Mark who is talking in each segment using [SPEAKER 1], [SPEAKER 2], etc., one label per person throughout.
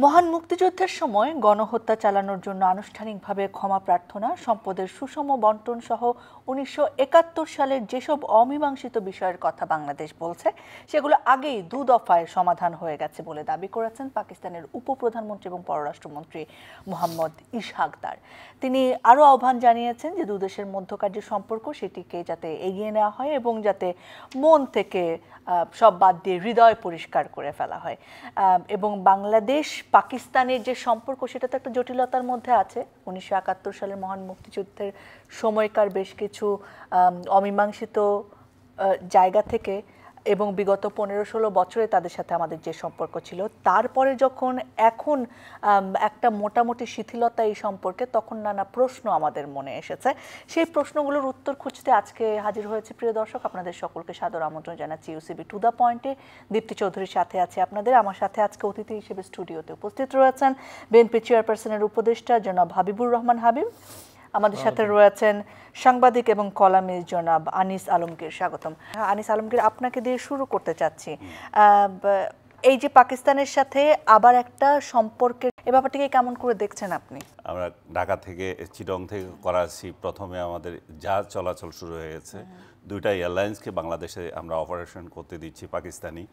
[SPEAKER 1] মহান মুক্তিযুদ্ধের সময় গণহত্যা চালানোর জন্য আনুষ্ঠানিকভাবে ক্ষমা প্রার্থনা, সম্পদের সুষম বণ্টন সহ ১৯৭১ সালের যেসব অমীমাংসিত বিষয়ের কথা বাংলাদেশ বলছে সেগুলো আগেই দুদফায় সমাধান হয়ে গেছে বলে দাবি করেছেন পাকিস্তানের উপপ্রধানমন্ত্রী এবং পররাষ্ট্রমন্ত্রী মোহাম্মদ ইসহাক দার। তিনি আরও আহ্বান জানিয়েছেন যে দুদেশের মধ্যকার যে সম্পর্ক সেটিকে যাতে এগিয়ে নেওয়া হয় এবং যাতে মন থেকে সব বাদ দিয়ে হৃদয় পরিষ্কার করে ফেলা হয়। এবং বাংলাদেশ পাকিস্তানের যে সম্পর্ক সেটা তো একটা জটিলতার মধ্যে আছে। ১৯৭১ সালের মহান মুক্তিযুদ্ধের সময়কার বেশ কিছু অমীমাংসিত জায়গা থেকে এবং বিগত ১৫-১৬ বছরে তাদের সাথে আমাদের যে সম্পর্ক ছিল, তারপরে যখন এখন একটা মোটামুটি শিথিলতা এই সম্পর্কে, তখন নানা প্রশ্ন আমাদের মনে এসেছে। সেই প্রশ্নগুলোর উত্তর খুঁজতে আজকে হাজির হয়েছে প্রিয় দর্শক। আপনাদের সকলকে সাদর আমন্ত্রণ জানাচ্ছি ইউসিবি টু দ্য পয়েন্টে। দীপ্তি চৌধুরীর সাথে আছে আপনাদের। আমার সাথে আজকে অতিথি হিসেবে স্টুডিওতে উপস্থিত রয়েছেন বিএনপি চেয়ারপারসনের উপদেষ্টা জনাব হাবিবুর রহমান হাবিব। আমাদের সাথে রয়েছেন সাংবাদিক এবং কলামিস্ট জনাব আনিস আলমগীর। স্বাগতম। আনিস আলমগীর, আপনাকে দিয়ে শুরু করতে চাচ্ছি। এই যে পাকিস্তানের সাথে আবার একটা সম্পর্কের, এই ব্যাপারটাকে কেমন করে দেখছেন আপনি?
[SPEAKER 2] আমরা ঢাকা থেকে চিটং থেকে করাচি প্রথমে আমাদের জাহাজ চলাচল শুরু হয়ে গেছে। দুইটা এয়ারলাইন্সকে বাংলাদেশে আমরা অপারেশন করতে দিচ্ছি পাকিস্তানি।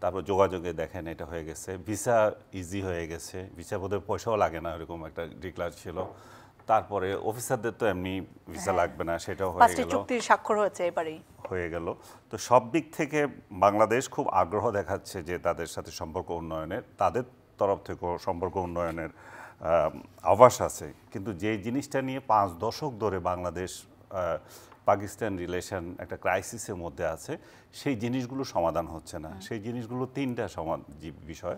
[SPEAKER 2] তারপর যোগাযোগে দেখেন এটা হয়ে গেছে, ভিসা ইজি হয়ে গেছে, ভিসা বোধহয় পয়সাও লাগে না, এরকম একটা ডিক্লার ছিল। তারপরে অফিসারদের তো এমনি ভিসা লাগবে না, সেটাও হয়ে গেল,
[SPEAKER 1] চুক্তির স্বাক্ষর হয়েছে এবারেই
[SPEAKER 2] হয়ে গেল। তো সব দিক থেকে বাংলাদেশ খুব আগ্রহ দেখাচ্ছে যে তাদের সাথে সম্পর্ক উন্নয়নের, তাদের তরফ থেকেও সম্পর্ক উন্নয়নের আভাস আছে। কিন্তু যে জিনিসটা নিয়ে 5 দশক ধরে বাংলাদেশ পাকিস্তান রিলেশন একটা ক্রাইসিসের মধ্যে আছে, সেই জিনিসগুলো সমাধান হচ্ছে না। সেই জিনিসগুলো 3টা বিষয়।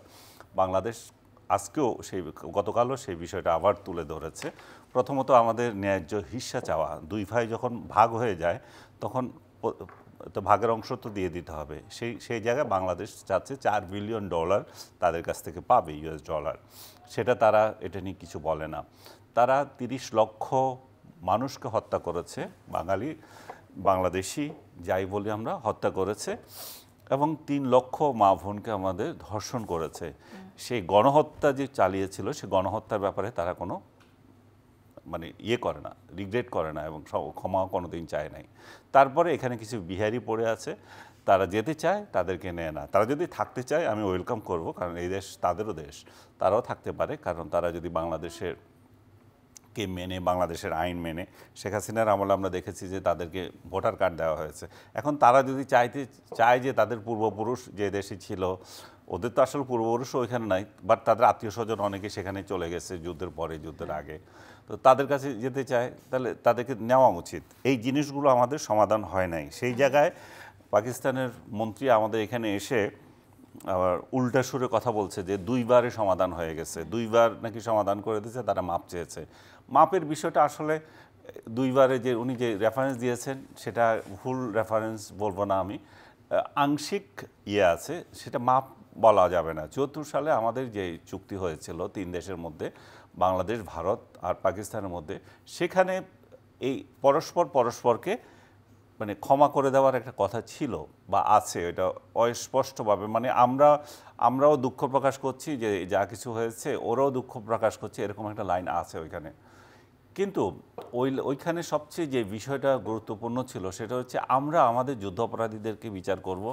[SPEAKER 2] বাংলাদেশ আজকেও গতকালও সেই বিষয়টা আবার তুলে ধরেছে। প্রথমত আমাদের ন্যায্য হিস্সা চাওয়া। 2 ভাই যখন ভাগ হয়ে যায় তখন তো ভাগের অংশ তো দিয়ে দিতে হবে। সেই জায়গায় বাংলাদেশ চাচ্ছে $4 বিলিয়ন তাদের কাছ থেকে পাবে, US ডলার। সেটা তারা এটা নিয়ে কিছু বলে না। তারা 30 লক্ষ মানুষকে হত্যা করেছে, বাংলাদেশি যাই বলি আমরা, হত্যা করেছে এবং 3 লক্ষ মা বোনকে আমাদের ধর্ষণ করেছে। সেই গণহত্যা যে চালিয়েছিল, সেই গণহত্যার ব্যাপারে তারা কোনো করে না, রিগ্রেট করে না এবং ক্ষমা কোনোদিন চায় নাই। তারপরে এখানে কিছু বিহারি পড়ে আছে, তারা যেতে চায়, তাদেরকে নেয় না। তারা যদি থাকতে চায় আমি ওয়েলকাম করব, কারণ এই দেশ তাদেরও দেশ, তারাও থাকতে পারে। কারণ তারা যদি বাংলাদেশের মেনে, বাংলাদেশের আইন মেনে, শেখ হাসিনার আমলে আমরা দেখেছি যে তাদেরকে ভোটার কার্ড দেওয়া হয়েছে। এখন তারা যদি চায় যে তাদের পূর্বপুরুষ যে দেশে ছিল, ওদের তো আসলে পূর্বপুরুষও ওইখানে নাই, বাট তাদের আত্মীয় স্বজন অনেকে সেখানে চলে গেছে যুদ্ধের পরে, যুদ্ধের আগে। তো তাদের কাছে যেতে চায়, তাহলে তাদেরকে নেওয়া উচিত। এই জিনিসগুলো আমাদের সমাধান হয় নাই। সেই জায়গায় পাকিস্তানের মন্ত্রী আমাদের এখানে এসে আবার উল্টা সুরে কথা বলছে যে 2বারে সমাধান হয়ে গেছে, 2বার নাকি সমাধান করে দিয়েছে, তারা মাপ চেয়েছে। মাপের বিষয়টা আসলে 2বারে যে উনি যে রেফারেন্স দিয়েছেন সেটা ভুল রেফারেন্স বলবো না আমি, আংশিক আছে, সেটা মাপ বলা যাবে না। 74 সালে আমাদের যে চুক্তি হয়েছিল 3 দেশের মধ্যে, বাংলাদেশ, ভারত আর পাকিস্তানের মধ্যে, সেখানে এই পরস্পরকে ক্ষমা করে দেওয়ার একটা কথা ছিল বা আছে, এটা অস্পষ্টভাবে আমরাও দুঃখ প্রকাশ করছি যে যা কিছু হয়েছে, ওরাও দুঃখ প্রকাশ করছে, এরকম একটা লাইন আছে ওইখানে। কিন্তু ওইখানে সবচেয়ে যে বিষয়টা গুরুত্বপূর্ণ ছিল সেটা হচ্ছে আমরা আমাদের যুদ্ধ অপরাধীদেরকে বিচার করব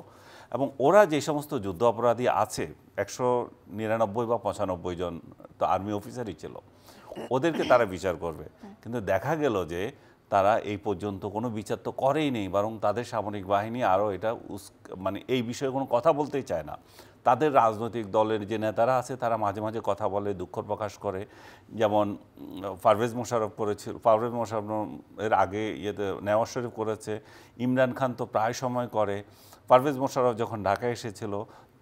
[SPEAKER 2] এবং ওরা যে সমস্ত যুদ্ধ অপরাধী আছে, 199 বা 95 জন তো আর্মি অফিসারই ছিল, ওদেরকে তারা বিচার করবে। কিন্তু দেখা গেল যে তারা এই পর্যন্ত কোনো বিচার তো করেই নেই, বরং তাদের সামরিক বাহিনী আরও এটা এই বিষয়ে কোনো কথা বলতেই চায় না। তাদের রাজনৈতিক দলের যে নেতারা আছে তারা মাঝে মাঝে কথা বলে, দুঃখ প্রকাশ করে। যেমন পারভেজ মোশাররফ করেছিল, পারভেজ মোশাররফের আগে নেওয়াজ শরীফ করেছে, ইমরান খান তো প্রায় সময় করে। পারভেজ মোশাররফ যখন ঢাকায় এসেছিল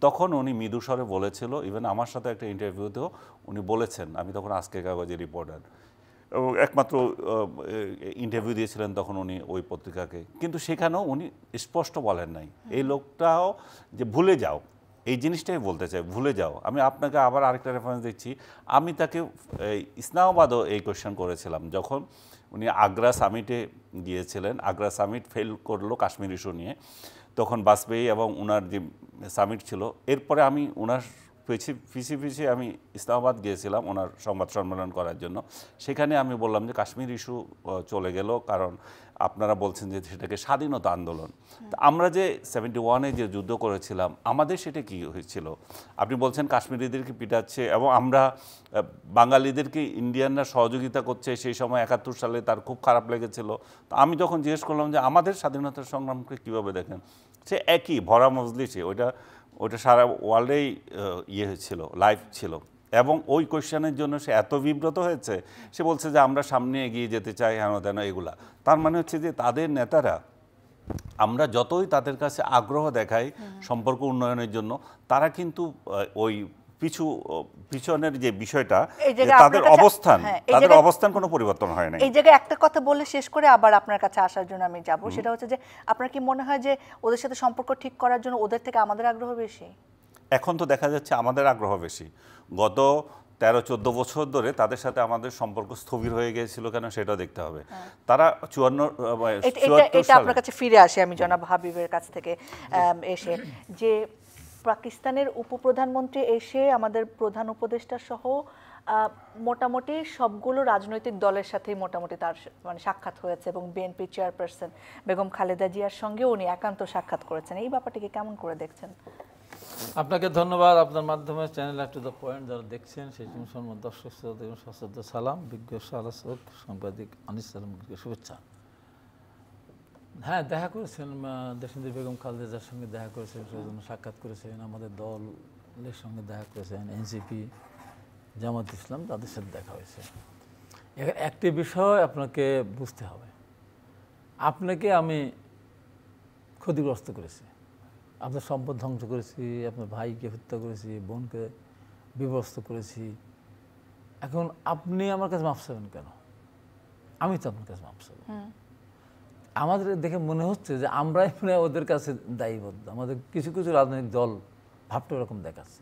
[SPEAKER 2] তখন উনি মৃদু স্বরে বলেছিল, ইভেন আমার সাথে একটা ইন্টারভিউতেও উনি বলেছেন, আমি তখন আজকের কাগজের রিপোর্টার, একমাত্র ইন্টারভিউ দিয়েছিলেন তখন উনি ওই পত্রিকাকে, কিন্তু সেখানেও উনি স্পষ্ট বলেন নাই এই লোকটাও যে ভুলে যাও, এই জিনিসটাই বলতে চাই, ভুলে যাও। আমি আপনাকে আবার আরেকটা রেফারেন্স দিচ্ছি, আমি তাকে ইসলামাবাদও এই কোয়েশ্চেন করেছিলাম যখন উনি আগ্রা সামিটে গিয়েছিলেন। আগ্রা সামিট ফেল করলো কাশ্মীর ইস্যু নিয়ে, তখন বাজপেয়ী এবং ওনার যে সামিট ছিল, এরপরে আমি ওনার পিছিয়ে আমি ইসলামাবাদ গিয়েছিলাম ওনার সংবাদ সম্মেলন করার জন্য। সেখানে আমি বললাম যে কাশ্মীর ইস্যু চলে গেল, কারণ আপনারা বলছেন যে সেটাকে স্বাধীনতা আন্দোলন। আমরা যে 71-এ যে যুদ্ধ করেছিলাম আমাদের সেটা কি হয়েছিল? আপনি বলছেন কাশ্মীরিদেরকে পিটাচ্ছে এবং আমরা বাঙালিদেরকে ইন্ডিয়ানরা সহযোগিতা করছে, সেই সময় 71 সালে তার খুব খারাপ লেগেছিল। তো আমি যখন জিজ্ঞেস করলাম যে আমাদের স্বাধীনতার সংগ্রামকে কীভাবে দেখেন, সে একই ভরা মজলিসে ওইটা সারা ওয়ার্ল্ডেই হয়েছিল, লাইভ ছিল। এবং ওই কোয়েশ্চেনের জন্য সে এত বিব্রত হয়েছে, সে বলছে যে আমরা সামনে এগিয়ে যেতে চাই, হেন তেন এগুলা। তার মানে হচ্ছে যে তাদের নেতারা, আমরা যতই তাদের কাছে আগ্রহ দেখাই সম্পর্ক উন্নয়নের জন্য, তারা কিন্তু ওই পিছনের যে বিষয়টা, তাদের অবস্থান কোনো পরিবর্তন হয় না।
[SPEAKER 1] এই জায়গায় একটা কথা বলে শেষ করে আবার আপনার কাছে আসার জন্য আমি যাব, সেটা হচ্ছে যে আপনার কি মনে হয় যে ওদের সাথে সম্পর্ক ঠিক করার জন্য ওদের থেকে আমাদের আগ্রহ বেশি?
[SPEAKER 2] এখন তো দেখা যাচ্ছে আমাদের আগ্রহ বেশি। গত 13-14 বছর ধরে তাদের সাথে আমাদের সম্পর্ক স্থবির হয়ে গিয়েছিল কেন সেটাও দেখতে হবে। তারা
[SPEAKER 1] 54 আপনার কাছে ফিরে আসে আমি জনাব হাবিবের কাছ থেকে এসে, যে পাকিস্তানের উপপ্রধানমন্ত্রী এসে আমাদের প্রধান উপদেষ্টা সহ মোটামুটি সবগুলো রাজনৈতিক দলের সাথেই মোটামুটি তার মানে সাক্ষাৎ হয়েছে, এবং বিএনপি চেয়ারপারসন বেগম খালেদা জিয়ার সঙ্গে উনি একান্ত সাক্ষাৎ করেছেন। এই ব্যাপারটিকে কেমন করে দেখছেন?
[SPEAKER 3] আপনাকে ধন্যবাদ। আপনার মাধ্যমে চ্যানেল টু দ্য পয়েন্ট যারা দেখছেন সেই সমস্ত দর্শক শ্রোতা এবং সশ্রদ্ধ সালাম, বিজ্ঞ আলোচক সাংবাদিক আনিস সালামকে শুভেচ্ছা। হ্যাঁ, দেখা করেছেন দেশনেত্রী বেগম খালেদা জিয়ার সঙ্গে দেখা করেছেন, সেজন্য সাক্ষাৎ করেছেন, আমাদের দলের সঙ্গে দেখা করেছেন, এনসিপি, জামাত ইসলাম, তাদের সাথে দেখা হয়েছে। একটি বিষয় আপনাকে বুঝতে হবে, আপনাকে আমি ক্ষতিগ্রস্ত করেছি, আপনার সম্পদ ধ্বংস করেছি, আপনার ভাইকে হত্যা করেছি, বোনকে বিভস্ত করেছি। এখন আপনি আমার কাছে মাফ চাবেন কেন? আমি তো আপনার কাছে মাফ চাবো। আমাদের দেখে মনে হচ্ছে যে আমরাই মানে ওদের কাছে দায়ীবদ্ধ। আমাদের কিছু কিছু রাজনৈতিক দল ভাবটা ওরকম দেখাচ্ছে।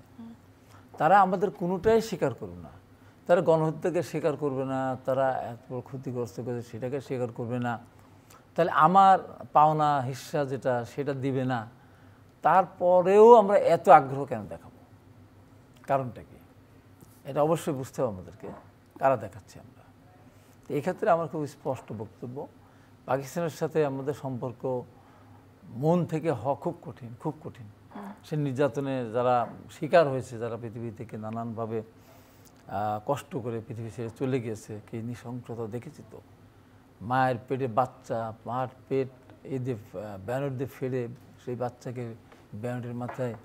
[SPEAKER 3] তারা আমাদের কোনোটাই স্বীকার করবে না। তারা গণহত্যাকে স্বীকার করবে না, তারা এত বড় ক্ষতিগ্রস্ত করেছে সেটাকে স্বীকার করবে না, তাহলে আমার পাওনা হিস্সা যেটা সেটা দিবে না। তারপরেও আমরা এত আগ্রহ কেন দেখাবো? কারণটা কি? এটা অবশ্যই বুঝতে হবে আমাদেরকে, কারা দেখাচ্ছি আমরা। তো এক্ষেত্রে আমার খুব স্পষ্ট বক্তব্য, পাকিস্তানের সাথে আমাদের সম্পর্ক মন থেকে হওয়া খুব কঠিন, খুব কঠিন। সে নির্যাতনে যারা শিকার হয়েছে, যারা পৃথিবী থেকে নানানভাবে কষ্ট করে পৃথিবী ছেড়ে চলে গিয়েছে, কি নৃশংসতা দেখেছি তো। মায়ের পেটে বাচ্চা, মার পেট এই দিয়ে ব্যানর দিয়ে ফেলে সেই বাচ্চাকে ব্যানরের মাথায়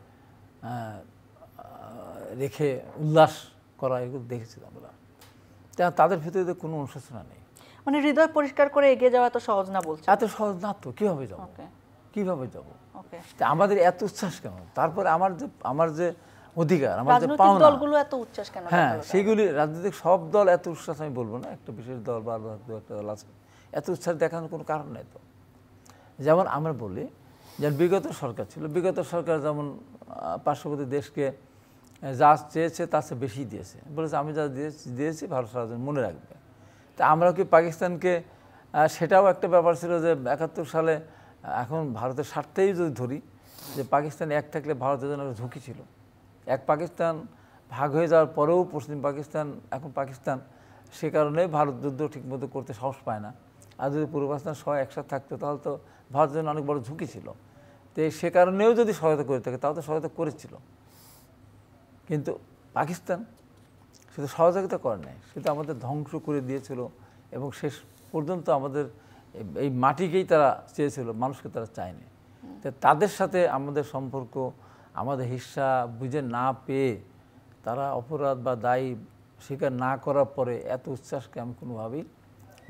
[SPEAKER 3] রেখে উল্লাস করা, এগুলো দেখেছি আমরা। তাদের ভিতরে কোনো অনুশোচনা নেই।
[SPEAKER 1] মানে হৃদয় পরিষ্কার করে এগিয়ে যাওয়া এত সহজ না বলছে?
[SPEAKER 3] এত সহজ না তো, কীভাবে যাবো? কীভাবে যাবো? আমাদের এত উচ্ছ্বাস কেন? তারপরে আমার যে অধিকার, আমার যে পাওনা,
[SPEAKER 1] দলগুলো এত উচ্ছ্বাস কেন?
[SPEAKER 3] হ্যাঁ, সেগুলি রাজনৈতিক সব দল এত উচ্ছ্বাস আমি বলবো না, একটা বিশেষ দল বা একটা দল আছে, এত উচ্ছ্বাস দেখানোর কোনো কারণ নেই তো। যেমন আমরা বলি যে বিগত সরকার ছিল, বিগত সরকার যেমন পার্শ্ববর্তী দেশকে যা চেয়েছে তার চেয়ে বেশি দিয়েছে, বলেছে আমি যা দিয়েছি ভারত সরকার মনে রাখবে। তা আমরা কি পাকিস্তানকে, সেটাও একটা ব্যাপার ছিল যে 71 সালে, এখন ভারতের স্বার্থেই যদি ধরি যে পাকিস্তান এক থাকলে ভারতের জন্য ঝুঁকি ছিল। এক পাকিস্তান ভাগ হয়ে যাওয়ার পরেও পশ্চিম পাকিস্তান, এখন পাকিস্তান, সে কারণে ভারত যুদ্ধ ঠিকমতো করতে সাহস পায় না। আর যদি পূর্ব পাকিস্তান সবাই একসাথে থাকতো তাহলে তো ভারতের জন্য অনেক বড় ঝুঁকি ছিল। তো সে কারণেও যদি সহায়তা করে থাকে, তাও তো সহায়তা করেছিল। কিন্তু পাকিস্তান শুধু সহযোগিতা করে নাই, সেটা আমাদের ধ্বংস করে দিয়েছিল, এবং শেষ পর্যন্ত আমাদের এই মাটিকেই তারা চেয়েছিল, মানুষকে তারা চায়নি। তো তাদের সাথে আমাদের সম্পর্ক, আমাদের হিস্সা বুঝে না পেয়ে তারা অপরাধ বা দায়ী স্বীকার না করার পরে এত উচ্ছ্বাসকে আমি কোনোভাবেই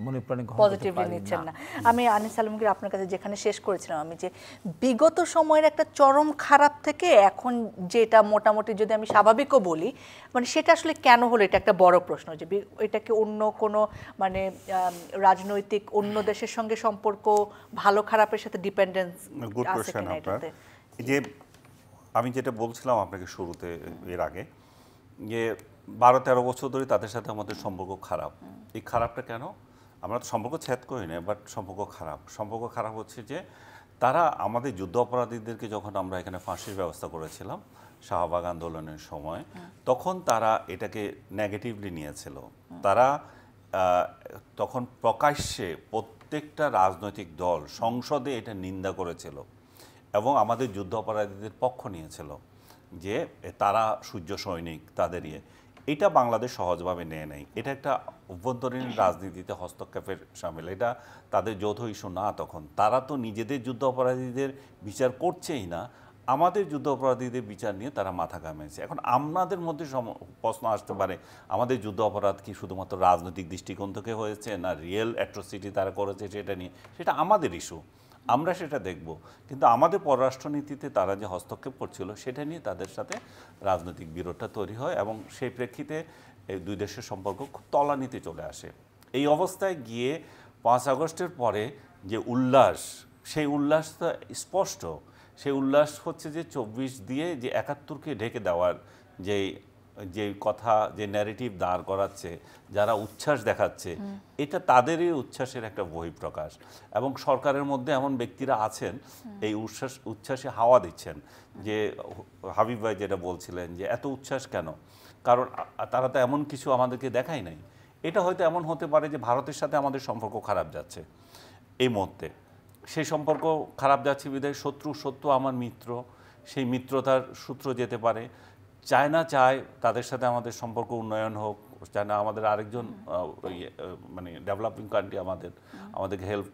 [SPEAKER 3] মনে প্রাণে
[SPEAKER 1] পজিটিভলি নিচ্ছেন না। আমি আনিস আলমগীর আপনার কাছে যেখানে শেষ করেছিলাম, আমি যে বিগত সময়ের একটা চরম খারাপ থেকে এখন যেটা মোটামুটি যদি আমি স্বাভাবিকও বলি, মানে সেটা আসলে কেন হলো, এটা একটা বড় প্রশ্ন। যে এটাকে অন্য কোনো মানে রাজনৈতিক অন্য দেশের সঙ্গে সম্পর্ক ভালো খারাপের সাথে ডিপেন্ডেন্স আছে কিনা এটাতে?
[SPEAKER 2] যে আমি যেটা বলছিলাম আপনাকে শুরুতে এর আগে, যে 12-13 বছর ধরে তাদের সাথে আমাদের সম্পর্ক খারাপ। এই খারাপটা কেন? আমরা তো সম্পর্ক ছেদ করি না, বাট সম্পর্ক খারাপ হচ্ছে যে তারা আমাদের যুদ্ধ অপরাধীদেরকে যখন আমরা এখানে ফাঁসির ব্যবস্থা করেছিলাম, শাহবাগ আন্দোলনের সময়, তখন তারা এটাকে নেগেটিভলি নিয়েছিল। তারা তখন প্রকাশ্যে প্রত্যেকটা রাজনৈতিক দল সংসদে এটা নিন্দা করেছিল এবং আমাদের যুদ্ধ অপরাধীদের পক্ষ নিয়েছিল যে তারা সূর্য সৈনিক, তাদের এটা বাংলাদেশ সহজভাবে নেয় নাই। এটা একটা অভ্যন্তরীণ রাজনীতিতে হস্তক্ষেপের সামিল, এটা তাদের যৌথ ইস্যু না। তখন তারা তো নিজেদের যুদ্ধ অপরাধীদের বিচার করছেই না, আমাদের যুদ্ধ অপরাধীদের বিচার নিয়ে তারা মাথা ঘামিয়েছে। এখন আমাদের মধ্যে প্রশ্ন আসতে পারে, আমাদের যুদ্ধ অপরাধ কি শুধুমাত্র রাজনৈতিক দৃষ্টিকোণ থেকে হয়েছে, না রিয়েল অ্যাট্রোসিটি তারা করেছে সেটা নিয়ে? সেটা আমাদের ইস্যু, আমরা সেটা দেখব। কিন্তু আমাদের পররাষ্ট্রনীতিতে তারা যে হস্তক্ষেপ করছিল সেটা নিয়ে তাদের সাথে রাজনৈতিক বিরোধটা তৈরি হয় এবং সেই প্রেক্ষিতে এই দুই দেশের সম্পর্ক খুব তলানিতে চলে আসে। এই অবস্থায় গিয়ে 5 আগস্টের পরে যে উল্লাস, সেই উল্লাস তো স্পষ্ট। সেই উল্লাস হচ্ছে যে 24 দিয়ে যে 71কে ঢেকে দেওয়ার যে কথা, যে ন্যারেটিভ দাঁড় করাচ্ছে, যারা উচ্ছ্বাস দেখাচ্ছে, এটা তাদেরই উচ্ছ্বাসের একটা বহিঃপ্রকাশ। এবং সরকারের মধ্যে এমন ব্যক্তিরা আছেন এই উচ্ছ্বাসে হাওয়া দিচ্ছেন। যে হাবিব ভাই যেটা বলছিলেন যে এত উচ্ছ্বাস কেন, কারণ তারা তো এমন কিছু আমাদেরকে দেখায় নাই। এটা হয়তো এমন হতে পারে যে ভারতের সাথে আমাদের সম্পর্ক খারাপ যাচ্ছে এই মুহূর্তে, সেই সম্পর্ক খারাপ যাচ্ছে বিধায় শত্রু আমার মিত্র, সেই মিত্রতার সূত্র যেতে পারে। চায়না চায় তাদের সাথে আমাদের সম্পর্ক উন্নয়ন হোক, চায়না আমাদের আরেকজন মানে ডেভেলপিং কান্ট্রি, আমাদেরকে হেল্প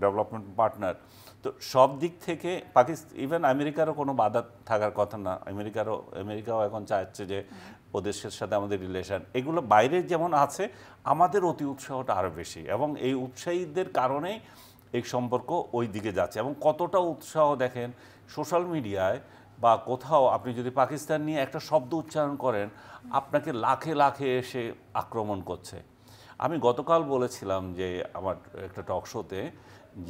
[SPEAKER 2] ডেভেলপমেন্ট পার্টনার। তো সব দিক থেকে ইভেন আমেরিকারও কোনো বাধা থাকার কথা না। আমেরিকাও এখন চাইছে যে ওদের সাথে আমাদের রিলেশন, এগুলো বাইরের যেমন আছে, আমাদের অতি উৎসাহটা আরও বেশি এবং এই উৎসাহীদের কারণেই এই সম্পর্ক ওই দিকে যাচ্ছে। এবং কতটা উৎসাহ দেখেন সোশ্যাল মিডিয়ায় বা কোথাও, আপনি যদি পাকিস্তান নিয়ে একটা শব্দ উচ্চারণ করেন, আপনাকে লাখে লাখে এসে আক্রমণ করছে। আমি গতকাল বলেছিলাম যে আমার একটা টক শোতে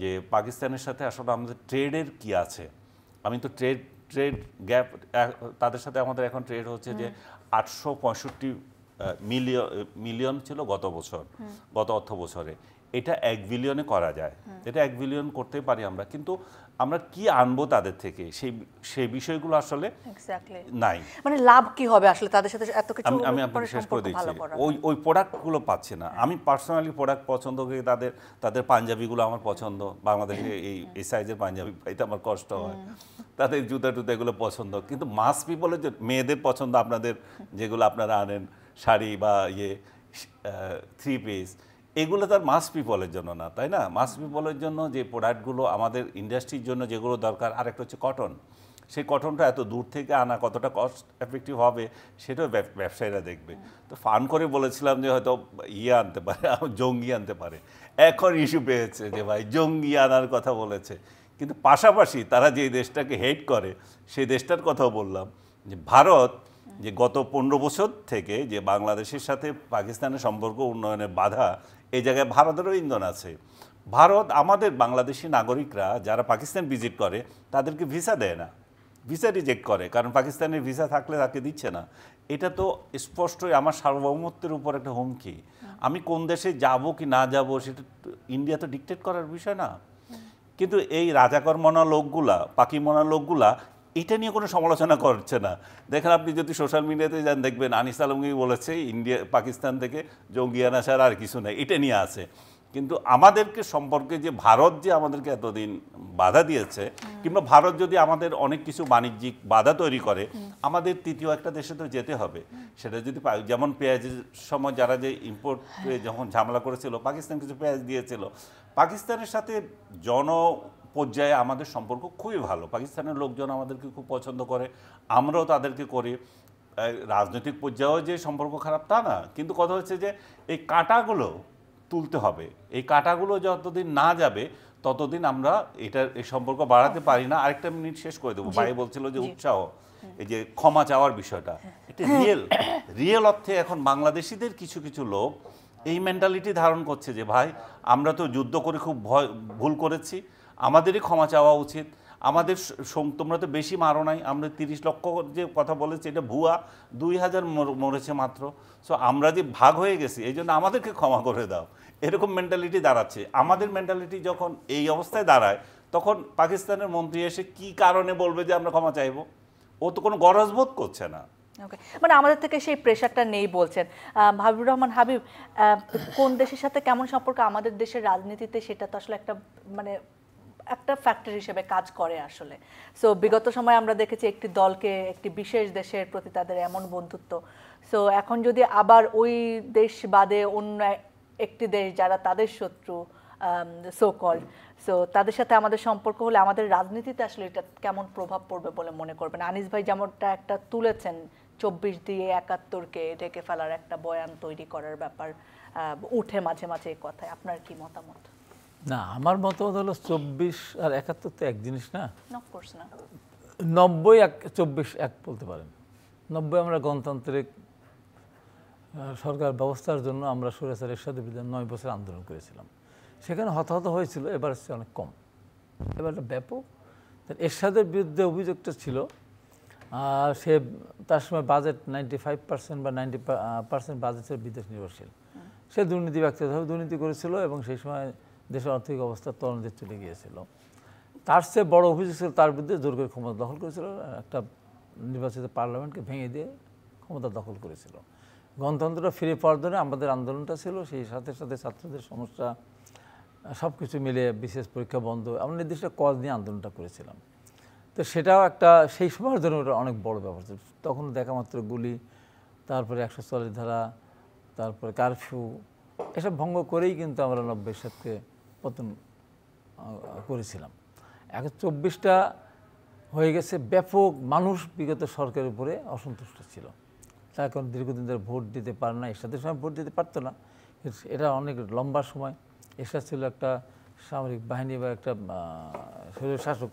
[SPEAKER 2] যে পাকিস্তানের সাথে আসলে আমাদের ট্রেডের কি আছে। আমি তো ট্রেড গ্যাপ, তাদের সাথে আমাদের এখন ট্রেড হচ্ছে যে 865 মিলিয়ন ছিল গত অর্থ বছরে। এটা 1 বিলিয়নে করা যায়, এটা 1 বিলিয়ন করতে পারি আমরা, কিন্তু আমরা কি আনবো তাদের থেকে সেই বিষয়গুলো আসলে নাই।
[SPEAKER 1] মানে লাভ কি হবে আসলে তাদের সাথে এত কিছু?
[SPEAKER 2] আমি আপনাকে শেষ করে দিচ্ছি, ওই প্রোডাক্টগুলো পাচ্ছে না। আমি পার্সোনালি প্রোডাক্ট পছন্দ করি, তাদের পাঞ্জাবিগুলো আমার পছন্দ। বাংলাদেশে এই সাইজের পাঞ্জাবি পাইতে আমার কষ্ট হয়। তাদের জুতা এগুলো পছন্দ, কিন্তু মাস পিপলের মেয়েদের পছন্দ, আপনাদের যেগুলো আপনারা আনেন শাড়ি বা 3 পিস, এগুলো তার মাস পিপলের জন্য না, তাই না? মাস পিপলের জন্য যে প্রোডাক্টগুলো আমাদের ইন্ডাস্ট্রির জন্য যেগুলো দরকার, আরেকটা হচ্ছে কটন। সেই কটনটা এত দূর থেকে আনা কতটা কস্ট এফেক্টিভ হবে সেটাও ব্যবসায়ীরা দেখবে। তো ফান করে বলেছিলাম যে হয়তো আনতে পারে, জঙ্গি আনতে পারে। এখন ইস্যু পেয়েছে যে ভাই জঙ্গি আনার কথা বলেছে, কিন্তু পাশাপাশি তারা যে দেশটাকে হেট করে সেই দেশটার কথাও বললাম। যে ভারত যে গত 15 বছর থেকে যে বাংলাদেশের সাথে পাকিস্তানের সম্পর্ক উন্নয়নের বাধা, এই জায়গায় ভারতেরও ইন্ধন আছে। ভারত আমাদের বাংলাদেশি নাগরিকরা যারা পাকিস্তান ভিজিট করে তাদেরকে ভিসা দেয় না, ভিসা রিজেক্ট করে, কারণ পাকিস্তানের ভিসা থাকলে তাকে দিচ্ছে না। এটা তো স্পষ্টই আমার সার্বভৌমত্বের উপর একটা হুমকি। আমি কোন দেশে যাব কি না যাব সেটা ইন্ডিয়া তো ডিকটেট করার বিষয় না। কিন্তু এই রাজাকরমনা লোকগুলা, পাকিমনা লোকগুলা এটা নিয়ে কোনো সমালোচনা করছে না। দেখেন, আপনি যদি সোশ্যাল মিডিয়াতে যান দেখবেন আনিস আলমগীর বলেছে পাকিস্তান থেকে জঙ্গি আনা ছাড়া আর কিছু নেই, এটা নিয়ে আছে। কিন্তু আমাদেরকে সম্পর্কে যে ভারত যে আমাদেরকে এতদিন বাধা দিয়েছে, কিংবা ভারত যদি আমাদের অনেক কিছু বাণিজ্যিক বাধা তৈরি করে, আমাদের তৃতীয় একটা দেশে তো যেতে হবে। সেটা যদি যেমন পেঁয়াজের সময় যারা যে ইম্পোর্ট যখন ঝামেলা করেছিল, পাকিস্তান কিছু পেঁয়াজ দিয়েছিল। পাকিস্তানের সাথে পর্যায়ে আমাদের সম্পর্ক খুবই ভালো। পাকিস্তানের লোকজন আমাদেরকে খুব পছন্দ করে, আমরাও তাদেরকে করি। রাজনৈতিক পর্যায়েও যে সম্পর্ক খারাপ তা না, কিন্তু কথা হচ্ছে যে এই কাঁটাগুলো তুলতে হবে। এই কাঁটাগুলো যতদিন না যাবে ততদিন আমরা এই সম্পর্ক বাড়াতে পারি না। আরেকটা মিনিট শেষ করে দেবো। ভাই বলছিল যে উৎসাহ, এই যে ক্ষমা চাওয়ার বিষয়টা, এটা রিয়েল অর্থে এখন বাংলাদেশিদের কিছু কিছু লোক এই মেন্টালিটি ধারণ করছে যে ভাই আমরা তো যুদ্ধ করে খুব ভুল করেছি, আমাদেরই ক্ষমা চাওয়া উচিত। আমাদের তোমরা তো বেশি মারো নাই, আমরা 30 লক্ষ যে কথা বলেছি এটা ভুয়া, 2000 মরেছে মাত্র। সো আমরা যে ভাগ হয়ে গেছি এই জন্য আমাদেরকে ক্ষমা করে দাও, এরকম মেন্টালিটি দাঁড়াচ্ছে। আমাদের মেন্টালিটি যখন এই অবস্থায় দাঁড়ায়, তখন পাকিস্তানের মন্ত্রী এসে কি কারণে বলবে যে আমরা ক্ষমা চাইবো? ও তো কোনো গরজ বোধ করছে না।
[SPEAKER 1] ওকে, মানে আমাদের থেকে সেই প্রেশারটা নেই বলছেন। হাবিবুর রহমান হাবিব, কোন দেশের সাথে কেমন সম্পর্ক আমাদের দেশের রাজনীতিতে সেটা তো আসলে একটা মানে একটা ফ্যাক্টর হিসেবে কাজ করে আসলে। সো বিগত সময়ে আমরা দেখেছি একটি দলকে একটি বিশেষ দেশের প্রতি তাদের এমন বন্ধুত্ব, সো এখন যদি আবার ওই দেশ বাদে অন্য একটি দেশ যারা তাদের শত্রু সো কল্ড, সো তাদের সাথে আমাদের সম্পর্ক হলে আমাদের রাজনীতিতে আসলে এটা কেমন প্রভাব পড়বে বলে মনে করবেন? আনিস ভাই যেমনটা একটা তুলেছেন 24 দিয়ে 71-কে ঢেকে ফেলার একটা বয়ান তৈরি করার ব্যাপার উঠে মাঝে মাঝে এই কথায়, আপনার কি মতামত?
[SPEAKER 3] না, আমার মতামত হলো 24 আর 71 তো এক জিনিস না।
[SPEAKER 1] অফকোর্স না।
[SPEAKER 3] 90 24 এক বলতে পারেন। 90 আমরা গণতান্ত্রিক সরকার ব্যবস্থার জন্য আমরা স্বৈরাচার এরশাদের বিরুদ্ধে 9 বছর আন্দোলন করেছিলাম। সেখানে হতাহত হয়েছিল, এবার হচ্ছে অনেক কম, এবার ব্যাপক। এরশাদের বিরুদ্ধে অভিযোগটা ছিল সে তার সময় বাজেট 95% বা 90% বাজেট ছিল বিদেশ নির্ভরশীল। সে দুর্নীতি ব্যক্তিগতভাবে দুর্নীতি করেছিল এবং সেই সময় দেশের আর্থিক অবস্থা তলানিতে চলে গিয়েছিল। তার চেয়ে বড় অভিযোগ ছিল তার বিরুদ্ধে জোর করে ক্ষমতা দখল করেছিল, একটা নির্বাচিত পার্লামেন্টকে ভেঙে দিয়ে ক্ষমতা দখল করেছিল। গণতন্ত্রটা ফিরে পাওয়ার জন্য আমাদের আন্দোলনটা ছিল, সেই সাথে সাথে ছাত্রদের সমস্যা সব কিছু মিলে বিশেষ পরীক্ষা বন্ধ, আমরা নির্দিষ্ট কজ নিয়ে আন্দোলনটা করেছিলাম। তো সেটাও একটা সেই সময়ের জন্য ওটা অনেক বড় ব্যাপার ছিল। তখন দেখা মাত্র গুলি, তারপরে 144 ধারা, তারপরে কারফিউ, এসব ভঙ্গ করেই কিন্তু আমরা 90 সালকে পতন করেছিলাম। এখন 24টা হয়ে গেছে, ব্যাপক মানুষ বিগত সরকারের উপরে অসন্তুষ্ট ছিল। তারা এখন দীর্ঘদিন ধরে ভোট দিতে পারে না, এরশাদের সময় ভোট দিতে পারতো না, এটা অনেক লম্বা সময়। এরশাদ ছিল একটা সামরিক বাহিনী বা একটা স্বৈরশাসক,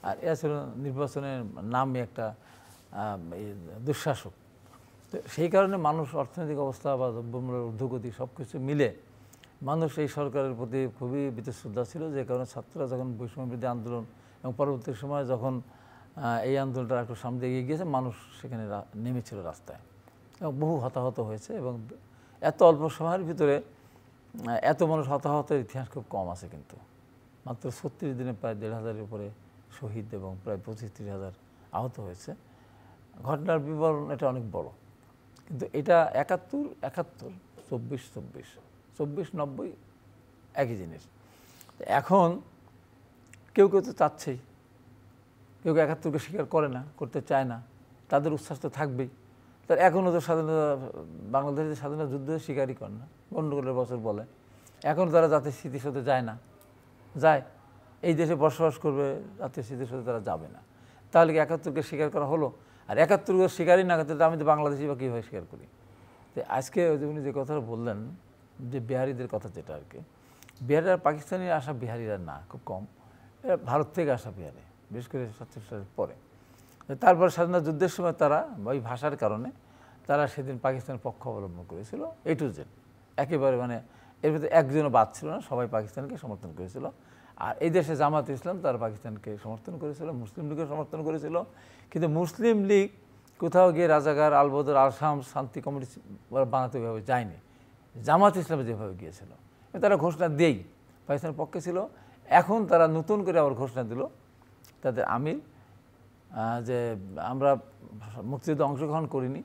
[SPEAKER 3] আর এরা ছিল নির্বাচনের নামে একটা দুঃশাসক। তো সেই কারণে মানুষ অর্থনৈতিক অবস্থা বা দ্রব্যমূল্যের ঊর্ধ্বগতি সব কিছু মিলে মানুষ এই সরকারের প্রতি খুবই বীতশ্রদ্ধা ছিল। যে কারণে ছাত্ররা যখন বৈষম্য বিরোধী আন্দোলন এবং পরবর্তী সময়ে যখন এই আন্দোলনটা একটু সামনে এগিয়ে গিয়েছে, মানুষ সেখানে নেমেছিল রাস্তায় এবং বহু হতাহত হয়েছে। এবং এত অল্প সময়ের ভিতরে এত মানুষ হতাহতের ইতিহাস খুব কম আছে, কিন্তু মাত্র 36 দিনে প্রায় 1,500-এর উপরে শহীদ এবং প্রায় 25-30 হাজার আহত হয়েছে। ঘটনার বিবরণ এটা অনেক বড়, কিন্তু এটা 71, 71, 24, 24, 24, 90 একই জিনিস। এখন কেউ কেউ তো চাচ্ছেই, কেউ 71-কে স্বীকার করে না, করতে চায় না, তাদের উচ্ছ্বাস তো থাকবেই। তার এখনও তো স্বাধীনতা, বাংলাদেশের স্বাধীনতা যুদ্ধ স্বীকারই করে না, গণ্ডগোলের বছর বলে। এখন তারা জাতির স্মৃতিসৌধে যায় না, যায় এই দেশে বসবাস করবে, জাতির স্মৃতিসৌধে তারা যাবে না। তাহলে কি 71-কে স্বীকার করা হলো? আর 71-কে স্বীকারই না করতে আমি তো বাংলাদেশি বা কীভাবে স্বীকার করি? তো আজকে উনি যে কথা বললেন যে বিহারিদের কথা, যেটা আর কি, বিহারিরা পাকিস্তানি আসা বিহারিরা না, খুব কম, এরা ভারত থেকে আসা বিহারি, বিশেষ করে 47 সালের পরে। তারপর স্বাধীনতা যুদ্ধের সময় তারা ওই ভাষার কারণে তারা সেদিন পাকিস্তানের পক্ষ অবলম্বন করেছিল, A to Z একেবারে, মানে এর ভিতরে একজনও বাদ ছিল না, সবাই পাকিস্তানকে সমর্থন করেছিল। আর এই দেশে জামাত ইসলাম তারা পাকিস্তানকে সমর্থন করেছিল, মুসলিম লীগকে সমর্থন করেছিল। কিন্তু মুসলিম লীগ কোথাও গিয়ে রাজাকার, আলবদর, আসাম শান্তি কমিটি বানাতে ওইভাবে যায়নি, জামাত ইসলাম যেভাবে গিয়েছিল। তারা ঘোষণা দিয়েই পাকিস্তানের পক্ষে ছিল। এখন তারা নতুন করে আবার ঘোষণা দিল তাদের আমির যে আমরা মুক্তিযুদ্ধে অংশগ্রহণ করিনি,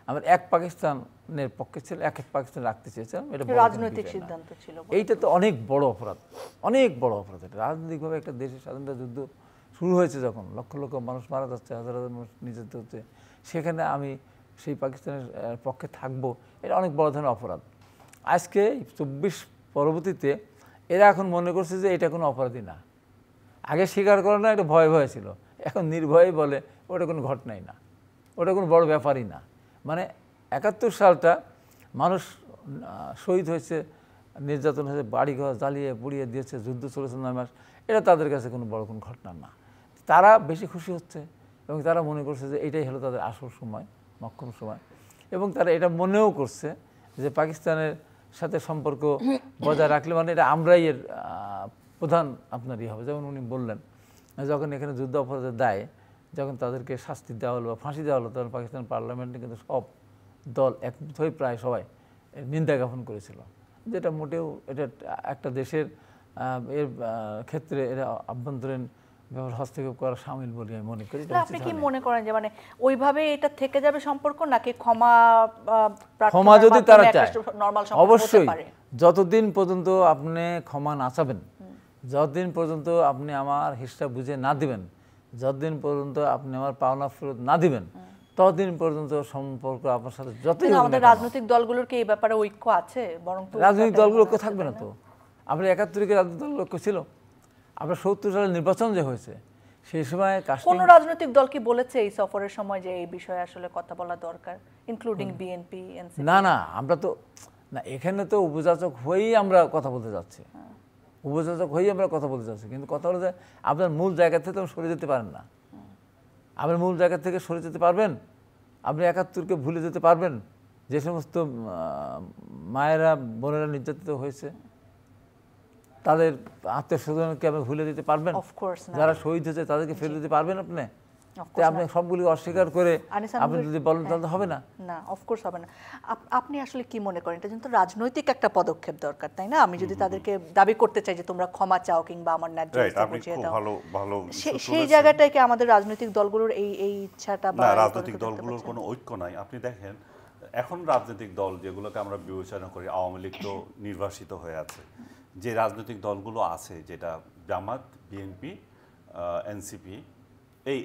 [SPEAKER 3] আমরা এক পাকিস্তানের পক্ষে ছিল, এক পাকিস্তান রাখতে চেয়েছিলাম। এটা
[SPEAKER 1] রাজনৈতিক সিদ্ধান্ত ছিল।
[SPEAKER 3] এইটা তো অনেক বড় অপরাধ, অনেক বড় অপরাধ। এটা রাজনৈতিকভাবে একটা দেশের স্বাধীনতা যুদ্ধ শুরু হয়েছে, যখন লক্ষ লক্ষ মানুষ মারা যাচ্ছে, হাজার হাজার মানুষ নির্যাতিত হচ্ছে, সেখানে আমি সেই পাকিস্তানের পক্ষে থাকবো, এটা অনেক বড় ধরনের অপরাধ। আজকে 24 পরবর্তীতে এরা এখন মনে করছে যে এটা কোনো অপরাধী না। আগে স্বীকার করে না, এটা ভয় ভয় ছিল, এখন নির্ভয়ে বলে ওটা কোনো ঘটনাই না, ওটা কোনো বড় ব্যাপারই না। মানে 71 সালটা মানুষ শহীদ হয়েছে, নির্যাতন হয়েছে, বাড়িঘর জ্বালিয়ে পুড়িয়ে দিয়েছে, যুদ্ধ চলেছে 9 মাস, এটা তাদের কাছে কোনো বড় কোনো ঘটনা না। তারা বেশি খুশি হচ্ছে এবং তারা মনে করছে যে এটাই হলো তাদের আসল সময়, মক্ষম সময়। এবং তারা এটা মনেও করছে যে পাকিস্তানের সাথে সম্পর্ক বজায় রাখলে মানে এটা আমরাই এর প্রধান আপনার হবে। যেমন উনি বললেন, যখন এখানে যুদ্ধ অপরাধের দায় যখন তাদেরকে শাস্তি দেওয়া হলো বা ফাঁসি দেওয়া হলো, তখন পাকিস্তান পার্লামেন্টে কিন্তু সব দল একমত হয়ে প্রায় সবাই নিন্দা জ্ঞাপন করেছিল, যেটা মোটেও এটা একটা দেশের এর ক্ষেত্রে এটা আভ্যন্তরীণ ব্যাপার হস্তক্ষেপ করা সামিল বলে আমি মনে করি।
[SPEAKER 1] না, আপনি কি মনে করেন যে মানে ওইভাবে এটা থেকে যাবে সম্পর্ক, নাকি ক্ষমা
[SPEAKER 3] ক্ষমা যদি তারা চায়
[SPEAKER 1] নরমাল সম্পর্ক হতে
[SPEAKER 3] অবশ্যই,
[SPEAKER 1] পারে?
[SPEAKER 3] যতদিন পর্যন্ত আপনি ক্ষমা না চাবেন, যতদিন পর্যন্ত আপনি আমার হিসাব বুঝে না দিবেন, যতদিন পর্যন্ত আপনি আমার পাওনা ফেরত না দিবেন, ততদিন পর্যন্ত সম্পর্ক আপনার সাথে যতই হোক
[SPEAKER 1] আমাদের
[SPEAKER 3] না কেন।
[SPEAKER 1] রাজনৈতিক দলগুলোর কি এই ব্যাপারে ঐক্য আছে? বরং তো
[SPEAKER 3] রাজনৈতিক দলগুলো ঐক্য থাকবে না তো। আপনার 71-কে রাজনৈতিক দল ঐক্য ছিল, আপনার 70 সালের নির্বাচন যে হয়েছে সেই সময়
[SPEAKER 1] কোন রাজনৈতিক দল কি বলেছে এই সফরের সময় যে এই বিষয়ে আসলে কথা বলা দরকার, ইনক্লুডিং বিএনপি, এনসিপি?
[SPEAKER 3] না না, আমরা তো না, এখানে তো উপযাচক হয়েই আমরা কথা বলতে যাচ্ছি, উপযাচক হয়েই আমরা কথা বলতে যাচ্ছি, কিন্তু কথা হলো যে আপনার মূল জায়গা থেকে তো সরে যেতে পারেন না। আপনার মূল জায়গা থেকে সরে যেতে পারবেন? আপনি 71-কে ভুলে যেতে পারবেন? যে সমস্ত মায়েরা বোনেরা নির্যাতিত হয়েছে তাদের আত্মীয় স্বজনকে আপনি ভুলে দিতে পারবেন? যারা শহীদ হয়েছে তাদেরকে ফেলে দিতে পারবেন আপনি? আপনি সবগুলি অস্বীকার করে আপনি যদি বলেন তাহলে হবে না।
[SPEAKER 1] না, অফকোর্স হবে না। আপনি আসলে কি মনে করেন এটা কিন্তু রাজনৈতিক একটা পদক্ষেপ দরকার, তাই না? আমি যদি তাদেরকে দাবি করতে চাই যে তোমরা ক্ষমা চাও কিংবা আমার ন্যায্য বুঝিয়ে দাও, সেই জায়গাটায় কি আমাদের রাজনৈতিক দলগুলোর এই ইচ্ছাটা বা
[SPEAKER 2] রাজনৈতিক দলগুলোর কোনো ঐক্য নাই। আপনি দেখেন এখন রাজনৈতিক দল যেগুলোকে আমরা বিবেচনা করি, আওয়ামী লীগ তো নির্বাসিত হয়ে আছে, যে রাজনৈতিক দলগুলো আছে যেটা জামাত, বিএনপি, এনসিপি,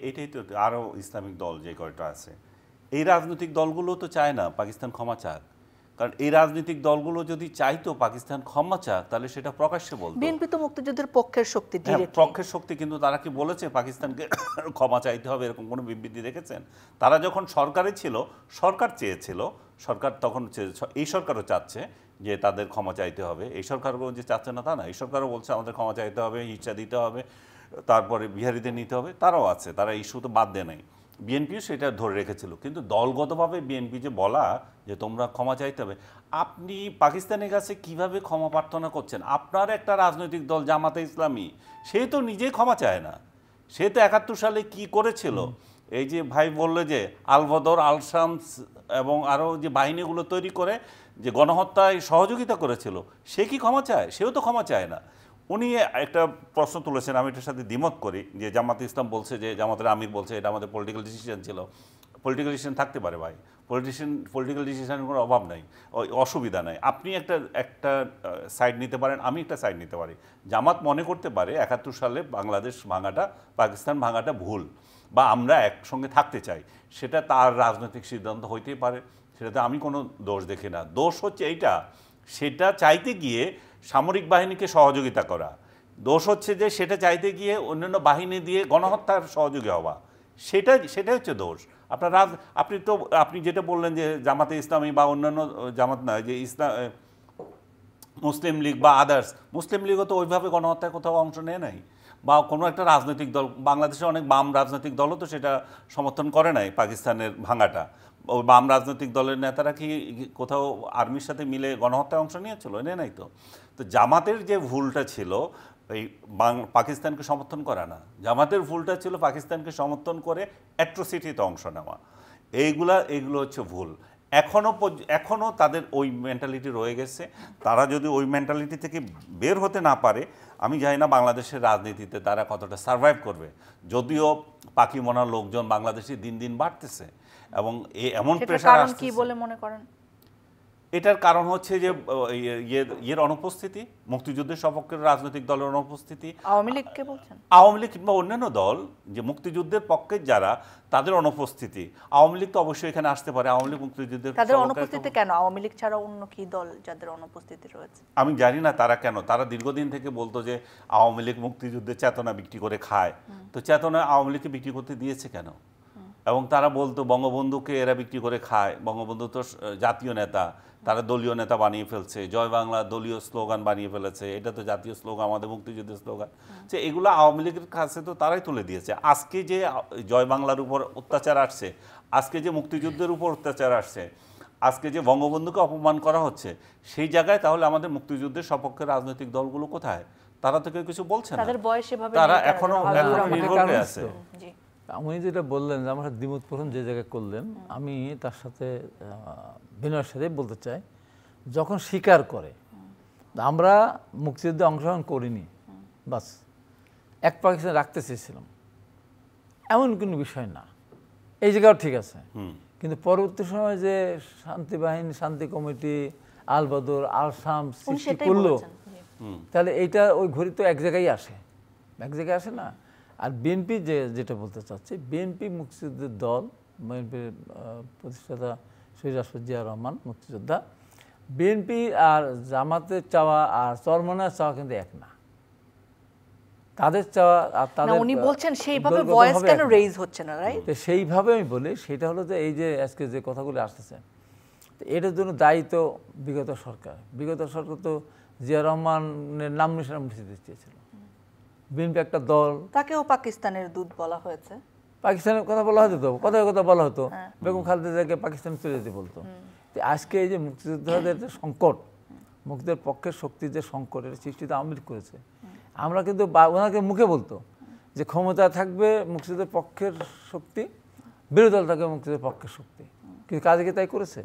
[SPEAKER 2] এইটাই তো, আরও ইসলামিক দল যে কয়টা আছে, এই রাজনৈতিক দলগুলো তো চায় না পাকিস্তান ক্ষমা চাক। কারণ এই রাজনৈতিক দলগুলো যদি চাইতো পাকিস্তান ক্ষমা চাক তাহলে সেটা প্রকাশ্যে বলতো।
[SPEAKER 1] বিএনপি তো মুক্তিযুদ্ধের পক্ষের শক্তি,
[SPEAKER 2] পক্ষের শক্তি, কিন্তু তারা কি বলেছে পাকিস্তানকে ক্ষমা চাইতে হবে এরকম কোনো বিবৃতি রেখেছেন? তারা যখন সরকারে ছিল, সরকার চেয়েছিল, সরকার তখন এই সরকারও চাচ্ছে যে তাদের ক্ষমা চাইতে হবে। এই সরকারও যে চাচ্ছে না তা না, এই সরকারও বলছে আমাদের ক্ষমা চাইতে হবে, হিস্সা দিতে হবে, তারপরে বিহারিদের নিতে হবে, তারাও আছে, তারা ইস্যু তো বাদ দেয় নাই। বিএনপিও সেটা ধরে রেখেছিল, কিন্তু দলগতভাবে বিএনপি যে বলা যে তোমরা ক্ষমা চাইতে হবে, আপনি পাকিস্তানের কাছে কিভাবে ক্ষমা প্রার্থনা করছেন? আপনার একটা রাজনৈতিক দল জামাতে ইসলামী, সে তো নিজেই ক্ষমা চায় না। সে তো 71 সালে কি করেছিল, এই যে ভাই বললে যে আল বদর, আল শামস এবং আরও যে বাহিনীগুলো তৈরি করে যে গণহত্যায় সহযোগিতা করেছিল, সে কি ক্ষমা চায়? সেও তো ক্ষমা চায় না। উনি একটা প্রশ্ন তুলেছেন, আমি এটার সাথে দ্বিমত করি, যে জামাতে ইসলাম বলছে, যে জামাতের আমির বলছে এটা আমাদের পলিটিক্যাল ডিসিশন ছিল। পলিটিক্যাল ডিসিশন থাকতে পারে ভাই, পলিটিক্যাল ডিসিশনের কোনো অভাব নাই, অসুবিধা নাই। আপনি একটা সাইড নিতে পারেন, আমি একটা সাইড নিতে পারি। জামাত মনে করতে পারে 71 সালে বাংলাদেশ ভাঙাটা, পাকিস্তান ভাঙাটা ভুল, বা আমরা একসঙ্গে থাকতে চাই, সেটা তার রাজনৈতিক সিদ্ধান্ত হইতেই পারে, সেটাতে আমি কোনো দোষ দেখি না। দোষ হচ্ছে এইটা, সেটা চাইতে গিয়ে সামরিক বাহিনীকে সহযোগিতা করা। দোষ হচ্ছে যে সেটা চাইতে গিয়ে অন্যান্য বাহিনী দিয়ে গণহত্যার সহযোগী হওয়া, সেটাই হচ্ছে দোষ। আপনি যেটা বললেন যে জামাতে ইসলামী বা অন্যান্য জামাত না, যে মুসলিম লীগ বা আদার্স, মুসলিম লীগও তো ওইভাবে গণহত্যায় কোথাও অংশ নেয় নাই, বা কোনো একটা রাজনৈতিক দল, বাংলাদেশের অনেক বাম রাজনৈতিক দলও তো সেটা সমর্থন করে নাই পাকিস্তানের ভাঙাটা। ওই বাম রাজনৈতিক দলের নেতারা কি কোথাও আর্মির সাথে মিলে গণহত্যায় অংশ নিয়েছিল? নেয় নাই তো। তো জামাতের যে ভুলটা ছিল এই পাকিস্তানকে সমর্থন করা না, জামাতের ভুলটা ছিল পাকিস্তানকে সমর্থন করে অ্যাট্রোসিটিতে অংশ নেওয়া। এইগুলো হচ্ছে ভুল। এখনও তাদের ওই মেন্টালিটি রয়ে গেছে। তারা যদি ওই মেন্টালিটি থেকে বের হতে না পারে, আমি জানি না বাংলাদেশের রাজনীতিতে তারা কতটা সার্ভাইভ করবে। যদিও পাখি মনার লোকজন বাংলাদেশে দিন দিন বাড়তেছে এবং এমন প্রেশার আসছে।
[SPEAKER 1] কি বলে মনে করেন?
[SPEAKER 2] এটার কারণ হচ্ছে যে এর অনুপস্থিতি, মুক্তিযুদ্ধের সপক্ষের রাজনৈতিক দলের অনুপস্থিতি।
[SPEAKER 1] আওয়ামী লীগকে বলছেন?
[SPEAKER 2] আওয়ামী লীগ কিংবা অন্যান্য দল যে মুক্তিযুদ্ধের পক্ষে যারা, তাদের অনুপস্থিতি। আওয়ামী লীগ তো অবশ্যই এখানে আসতে পারে, আওয়ামী লীগ মুক্তিযুদ্ধের
[SPEAKER 1] তাদের অনুপস্থিতি কেন? আওয়ামী লীগ ছাড়া অন্য কি দল যাদের অনুপস্থিতি রয়েছে?
[SPEAKER 2] আমি জানি না তারা কেন। তারা দীর্ঘদিন থেকে বলতো যে আওয়ামী লীগ মুক্তিযুদ্ধের চেতনা বিক্রি করে খায়, তো চেতনা আওয়ামী লীগকে বিক্রি করতে দিয়েছে কেন? এবং তারা বলতো বঙ্গবন্ধুকে এরা বিক্রি করে খায়, বঙ্গবন্ধু তো জাতীয় নেতা, তারা দলীয় নেতা বানিয়ে ফেলছে, জয় বাংলা দলীয় স্লোগান বানিয়ে ফেলেছে, এটা তো জাতীয় স্লোগান, আমাদের মুক্তিযুদ্ধের স্লোগান। যে এগুলো আওয়ামী লীগের কাছে তো তারাই তুলে দিয়েছে। আজকে যে জয় বাংলার উপর অত্যাচার আসছে, আজকে যে মুক্তিযুদ্ধের উপর অত্যাচার আসছে, আজকে যে বঙ্গবন্ধুকে অপমান করা হচ্ছে, সেই জায়গায় তাহলে আমাদের মুক্তিযুদ্ধের সপক্ষে রাজনৈতিক দলগুলো কোথায়? তারা তো কেউ কিছু বলছে না, তারা এখনো নির্ভর করে আছে।
[SPEAKER 3] উনি যেটা বললেন যে আমার দ্বিমত পোষণ যে জায়গায় করলেন, আমি তার সাথে বিনয়ের সাথে বলতে চাই, যখন স্বীকার করে আমরা মুক্তিযুদ্ধে অংশগ্রহণ করিনি, বাস এক পাকিস্তান রাখতে চেয়েছিলাম, এমন কোনো বিষয় না। এই জায়গাও ঠিক আছে, কিন্তু পরবর্তী সময় যে শান্তি বাহিনী, শান্তি কমিটি, আল বদর, আল শাম সৃষ্টি করলো, তাহলে এইটা ওই ঘড়ি তো এক জায়গায় আসে, এক জায়গায় আসে না। আর বিএনপি যেটা বলতে চাচ্ছে, বিএনপি মুক্তিযুদ্ধের দল, বিএনপির প্রতিষ্ঠাতা শহীদ রাষ্ট্রপতি জিয়া রহমান মুক্তিযোদ্ধা, বিএনপি আর জামাতের চাওয়া আর চরমনার চাওয়া কিন্তু এক না। তাদের চাওয়া আর তাদের,
[SPEAKER 1] উনি বলছেন সেইভাবে ভয়েস কেন রেইজ হচ্ছে না, রাইট?
[SPEAKER 3] তো সেইভাবে আমি বলি, সেটা হলো যে এই যে আজকে যে কথাগুলো আসতেছে, তো এটার জন্য দায়ী তো বিগত সরকার। বিগত সরকার তো জিয়া রহমানের নাম নিশানা মুছে দিতে চেয়েছিল। বিএনপি একটা দল,
[SPEAKER 1] তাকেও পাকিস্তানের দূত বলা হয়েছে,
[SPEAKER 3] পাকিস্তানের কথা বলা হতো, তো কথার কথা বলা হতো, বেগম খালেদা জিয়াকে পাকিস্তানে চলে যেতে বলতো। আজকে এই যে মুক্তিযোদ্ধাদের যে সংকট, মুক্তির পক্ষের শক্তির যে সংকট, এটা সৃষ্টিতে আওয়ামী লীগ করেছে। আমরা কিন্তু ওনাকে মুখে বলতো যে ক্ষমতা থাকবে মুক্তিযুদ্ধের পক্ষের শক্তি, বিরোধী দল থাকবে মুক্তিযুদ্ধের পক্ষের শক্তি, কিন্তু কাজে কি তাই করেছে?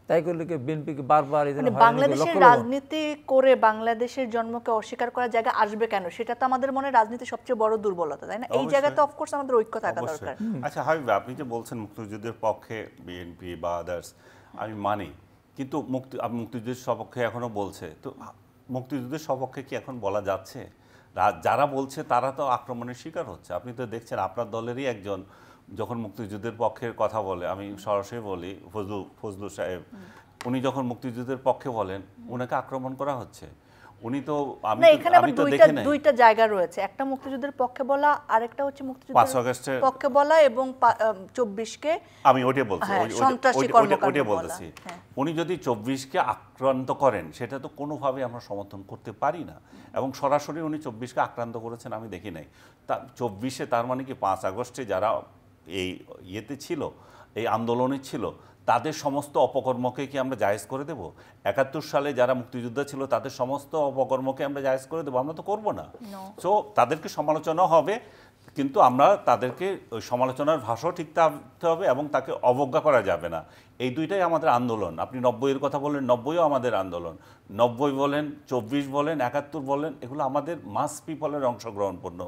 [SPEAKER 3] তাই করলে কি বিএনপিকে বারবার
[SPEAKER 1] বাংলাদেশের রাজনীতি করে বাংলাদেশের জন্মকে অস্বীকার করার জায়গা আসবে কেন? সেটা তো আমাদের মনে রাজনীতির সবচেয়ে বড় দুর্বলতা, তাই না? এই জায়গাতে অফকোর্স আমাদের ঐক্য থাকা দরকার।
[SPEAKER 2] আচ্ছা হাবিব, আপনি যে বলছেন মুক্তিযুদ্ধের পক্ষে বিএনপি বা আদার্স, আমি মানি, কিন্তু মুক্তিযুদ্ধের সপক্ষে এখনো বলছে, তো মুক্তিযুদ্ধের সপক্ষে কি এখন বলা যাচ্ছে? যারা বলছে তারা তো আক্রমণের শিকার হচ্ছে। আপনি তো দেখছেন আপনার দলেরই একজন যখন মুক্তিযুদ্ধের পক্ষের কথা বলে, আমি সরাসরি বলি, ফজলু সাহেব, উনি যখন মুক্তিযুদ্ধের পক্ষে বলেন, ওনাকে আক্রমণ করা হচ্ছে। উনি তো
[SPEAKER 1] এখানে আবার দুইটা জায়গা রয়েছে, একটা মুক্তিযুদ্ধের পক্ষে বলা, আরেকটা হচ্ছে মুক্তিযুদ্ধের পক্ষে বলা, এবং 24-কে
[SPEAKER 2] আমি ওইটা বলছি, ওইটা বলতেছি। উনি যদি 24-কে আক্রান্ত করেন, সেটা তো কোনোভাবে আমরা সমর্থন করতে পারি না। এবং সরাসরি উনি 24-কে আক্রান্ত করেছেন আমি দেখি নাই। 24-এ তার মানে কি 5 আগস্টে যারা এই ইয়েতে ছিল, এই আন্দোলনে ছিল, তাদের সমস্ত অপকর্মকে কি আমরা জায়েজ করে দেব? 71 সালে যারা মুক্তিযোদ্ধা ছিল তাদের সমস্ত অপকর্মকে আমরা জায়েজ করে দেবো? আমরা তো করবো না। সো তাদেরকে সমালোচনা হবে, কিন্তু আমরা তাদেরকে ওই সমালোচনার ভাষাও ঠিক থাকতে হবে এবং তাকে অবজ্ঞা করা যাবে না। এই দুইটাই আমাদের আন্দোলন। আপনি 90-এর কথা বললেন, 90-ও আমাদের আন্দোলন। 90 বলেন, 24 বলেন, 71 বলেন, এগুলো আমাদের মাস পিপলের অংশগ্রহণপূর্ণ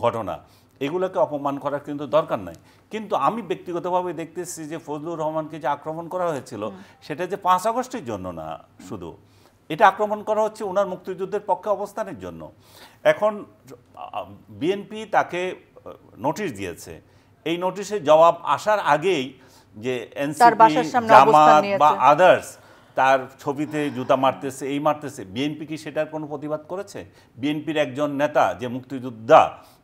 [SPEAKER 2] ঘটনা। এগুলোকে অপমান করার কিন্তু দরকার নাই। কিন্তু আমি ব্যক্তিগতভাবে দেখতেছি যে ফজলুর রহমানকে যে আক্রমণ করা হয়েছিল, সেটা যে 5 আগস্টের জন্য না, শুধু এটা আক্রমণ করা হচ্ছে ওনার মুক্তিযুদ্ধের পক্ষে অবস্থানের জন্য। এখন বিএনপি তাকে নোটিশ দিয়েছে, এই নোটিশের জবাব আসার আগেই যে এনসিপি, জামাত বা আদার্স তার ছবিতে জুতা মারতেছে, এই মারতেছে, বিএনপি কি সেটার কোনো প্রতিবাদ করেছে? বিএনপির একজন নেতা যে মুক্তিযোদ্ধা,